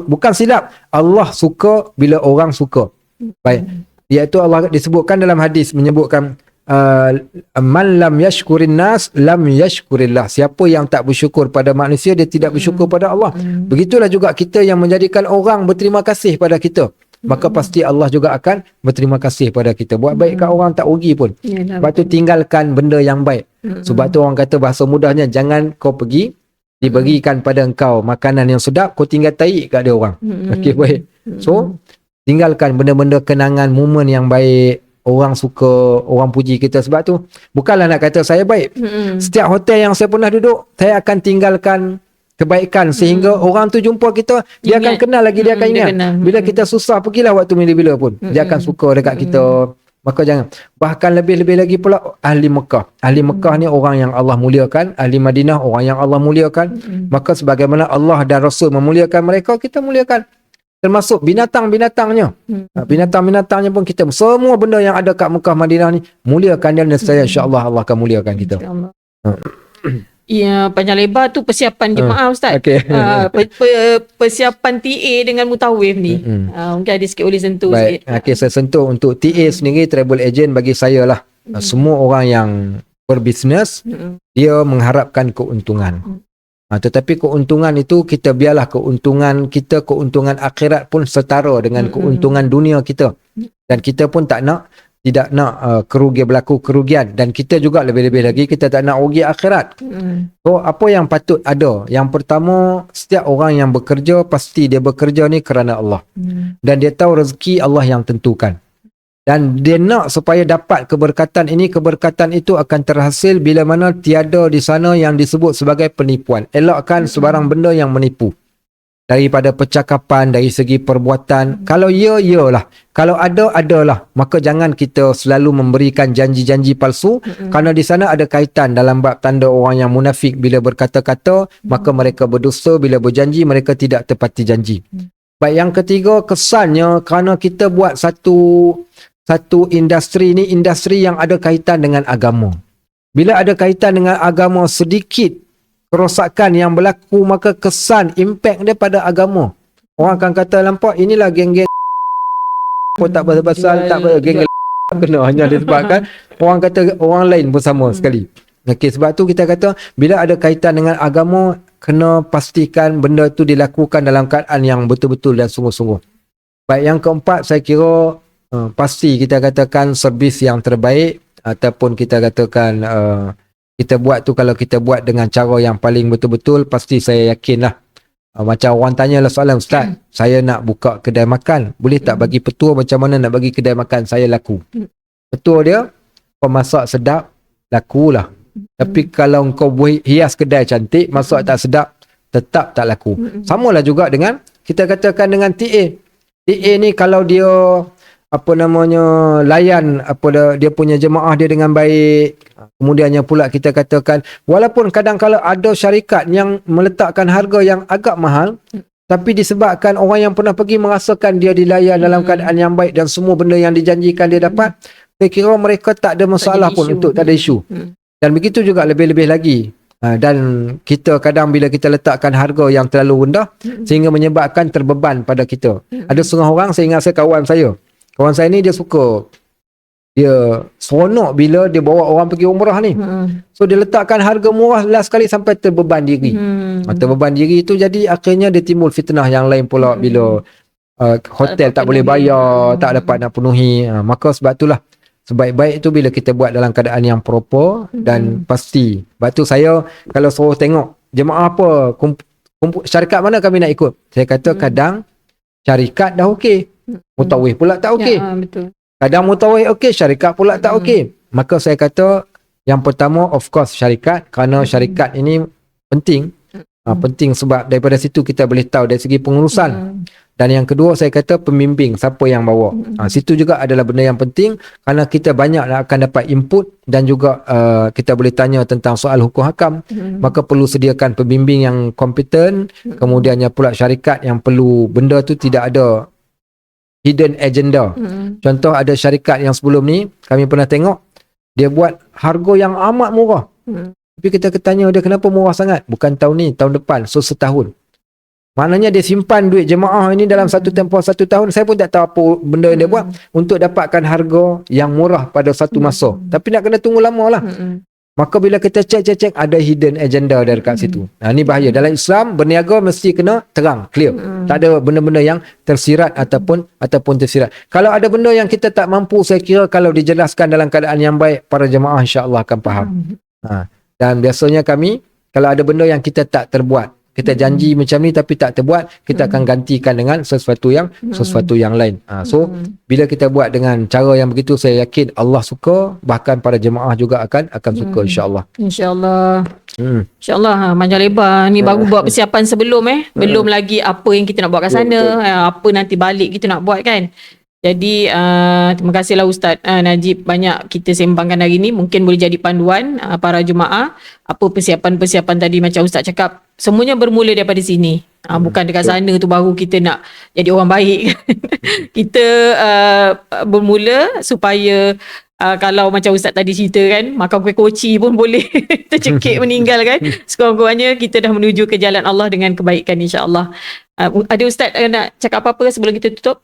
Bukan silap, Allah suka bila orang suka. Baik. Iaitu Allah disebutkan dalam hadis, menyebutkan, man lam yashkurin nas, lam yashkurillah. Siapa yang tak bersyukur pada manusia, dia tidak bersyukur pada Allah. Begitulah juga kita yang menjadikan orang berterima kasih pada kita. Maka pasti Allah juga akan berterima kasih pada kita. Buat baik kat orang tak rugi pun. Sebab tu tinggalkan benda yang baik. Sebab tu orang kata bahasa mudahnya, jangan kau pergi diberikan pada engkau makanan yang sedap, kau tinggal tarik kat dia orang. Okey, baik. So, tinggalkan benda-benda kenangan, momen yang baik. Orang suka, orang puji kita. Sebab tu, bukanlah nak kata saya baik. Setiap hotel yang saya pernah duduk, saya akan tinggalkan kebaikan sehingga orang tu jumpa kita, dia akan kenal lagi, dia akan ingat. Bila kita susah, pergilah waktu bila-bila pun. Dia akan suka dekat kita. Maka jangan. Bahkan lebih-lebih lagi pula ahli Mekah. Ahli Mekah ni orang yang Allah muliakan. Ahli Madinah orang yang Allah muliakan. Maka sebagaimana Allah dan Rasul memuliakan mereka, kita muliakan. Termasuk binatang-binatangnya. Binatang-binatangnya pun kita, semua benda yang ada kat Mekah Madinah ni, muliakan dia, nescaya insya-Allah Allah akan muliakan kita. Ya, panjang lebar tu persiapan jemaah Ustaz. Okay. Persiapan TA dengan mutawif ni. Mungkin ada sikit boleh sentuh sikit. Okey, saya sentuh untuk TA sendiri, travel agent bagi saya lah. Semua orang yang berbisnes, dia mengharapkan keuntungan. Tetapi keuntungan itu, kita biarlah keuntungan kita, keuntungan akhirat pun setara dengan keuntungan dunia kita. Dan kita pun tidak nak berlaku kerugian, dan kita juga lebih-lebih lagi kita tak nak rugi akhirat. So apa yang patut ada? Yang pertama, setiap orang yang bekerja pasti dia bekerja ni kerana Allah. Dan dia tahu rezeki Allah yang tentukan. Dan dia nak supaya dapat keberkatan ini, keberkatan itu akan terhasil bila mana tiada di sana yang disebut sebagai penipuan. Elakkan sebarang benda yang menipu. Daripada percakapan, dari segi perbuatan. Kalau yalah. Kalau adalah. Maka jangan kita selalu memberikan janji-janji palsu. Kerana di sana ada kaitan dalam bab tanda orang yang munafik. Bila berkata-kata, maka mereka berdusta. Bila berjanji, mereka tidak tepati janji. Baik, yang ketiga, kesannya kerana kita buat satu industri ni, industri yang ada kaitan dengan agama. Bila ada kaitan dengan agama, sedikit kerosakan yang berlaku, maka kesan, impak dia pada agama. Orang akan kata, nampak inilah geng-geng pun tak pasal-pasal, tak geng-geng kena, hanya disebabkan orang kata orang lain pun sama sekali. Okey, sebab tu kita kata, bila ada kaitan dengan agama, kena pastikan benda tu dilakukan dalam keadaan yang betul-betul dan sungguh-sungguh. Baik, yang keempat, saya kira pasti kita katakan servis yang terbaik, ataupun kita katakan kita buat tu, kalau kita buat dengan cara yang paling betul-betul, pasti saya yakin lah. Macam orang tanya lah soalan, Ustaz, saya nak buka kedai makan, boleh tak bagi petua macam mana nak bagi kedai makan saya laku? Petua dia, pemasak sedap, lakulah. Tapi kalau kau hias kedai cantik, masak tak sedap, tetap tak laku. Samalah juga dengan, kita katakan dengan TA. TA ni kalau dia layan dia punya jemaah dia dengan baik. Kemudiannya pula kita katakan, walaupun kadang-kala ada syarikat yang meletakkan harga yang agak mahal, tapi disebabkan orang yang pernah pergi merasakan dia dilayan dalam keadaan yang baik dan semua benda yang dijanjikan dia dapat, saya kira mereka tak ada masalah pun untuk, tak ada isu. Dan begitu juga lebih-lebih lagi. Dan kita kadang bila kita letakkan harga yang terlalu rendah, sehingga menyebabkan terbeban pada kita. Ada setengah orang, saya ingat kawan saya ni, dia suka, dia seronok bila dia bawa orang pergi umrah ni. So dia letakkan harga murah last kali sampai terbeban diri. Terbeban diri itu jadi akhirnya dia timbul fitnah yang lain pula bila hotel tak boleh bayar, tak dapat nak penuhi. Maka sebab itulah Sebaik-baik tu bila kita buat dalam keadaan yang proper dan pasti. Sebab tu saya kalau suruh tengok jemaah apa, syarikat mana kami nak ikut, saya kata kadang syarikat dah okey, mutawif pula tak okey. Ya, betul. Kadang mutawif okey, syarikat pula tak okey. Maka saya kata yang pertama of course syarikat, kerana syarikat ini penting. Penting sebab daripada situ kita boleh tahu dari segi pengurusan. Dan yang kedua saya kata pembimbing, siapa yang bawa. Situ juga adalah benda yang penting kerana kita banyak akan dapat input dan juga kita boleh tanya tentang soal hukum hakam. Maka perlu sediakan pembimbing yang kompeten, kemudiannya pula syarikat yang perlu benda tu tidak ada hidden agenda. Contoh ada syarikat yang sebelum ni kami pernah tengok, dia buat harga yang amat murah. Tapi kita tanya dia kenapa murah sangat? Bukan tahun ni, tahun depan, so setahun. Maknanya dia simpan duit jemaah ini dalam satu tempoh 1 tahun. Saya pun tak tahu apa benda yang dia buat untuk dapatkan harga yang murah pada satu masa. Tapi nak kena tunggu lama lah. Maka bila kita cek ada hidden agenda dari kat situ. Ni bahaya. Dalam Islam berniaga mesti kena terang, clear. Tak ada benda-benda yang tersirat ataupun tersirat. Kalau ada benda yang kita tak mampu, saya kira kalau dijelaskan dalam keadaan yang baik, para jemaah insya-Allah akan faham. Dan biasanya kami kalau ada benda yang kita tak terbuat, kita janji macam ni tapi tak terbuat, kita akan gantikan dengan sesuatu yang lain. So bila kita buat dengan cara yang begitu, saya yakin Allah suka, bahkan para jemaah juga akan suka insya-Allah. InsyaAllah. InsyaAllah panjang lebar ni baru buat persiapan sebelum belum lagi apa yang kita nak buat kat sana, apa nanti balik kita nak buat kan. Jadi terima kasihlah Ustaz Najib, banyak kita sembangkan hari ni, mungkin boleh jadi panduan para jemaah. Apa persiapan-persiapan tadi macam Ustaz cakap, semuanya bermula daripada sini. Bukan dekat sana tu baru kita nak jadi orang baik. Kita bermula supaya kalau macam Ustaz tadi cerita kan, makan kuih koci pun boleh tercekik meninggal kan. Sekurang-kurangnya kita dah menuju ke jalan Allah dengan kebaikan insya-Allah. Ada Ustaz nak cakap apa-apa sebelum kita tutup?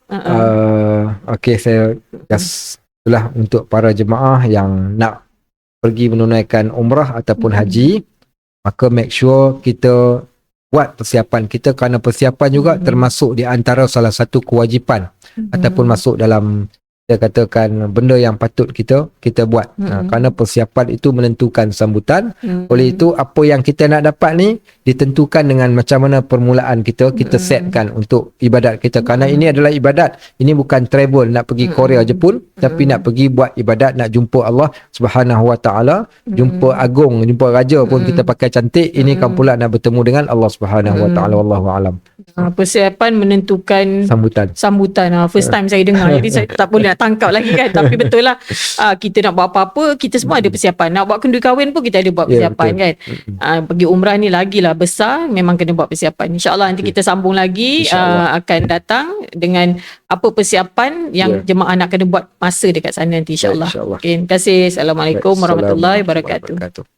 Okey, saya just itulah untuk para jemaah yang nak pergi menunaikan umrah ataupun haji, maka make sure kita buat persiapan kita, kerana persiapan juga termasuk di antara salah satu kewajipan ataupun masuk dalam kita katakan benda yang patut kita buat. Kerana persiapan itu menentukan sambutan. Oleh itu apa yang kita nak dapat ni ditentukan dengan macam mana permulaan kita setkan untuk ibadat kita. Kerana ini adalah ibadat. Ini bukan travel nak pergi Korea Jepun, tapi nak pergi buat ibadat, nak jumpa Allah Subhanahu Wa Taala, jumpa agung, jumpa raja pun kita pakai cantik, ini kan pula nak bertemu dengan Allah Subhanahu Wa Taala. Wallahu alam. Persiapan menentukan sambutan. First time saya dengar. Jadi saya tak boleh nak tangkap lagi kan. Tapi betul lah, kita nak buat apa-apa, kita semua ada persiapan. Nak buat kenduri kahwin pun kita ada buat persiapan kan. Pergi umrah ni lagilah besar, memang kena buat persiapan. InsyaAllah nanti kita sambung lagi akan datang dengan apa persiapan yang jemaah nak kena buat masa dekat sana nanti insyaAllah. Okay, terima kasih. Assalamualaikum warahmatullahi wabarakatuh.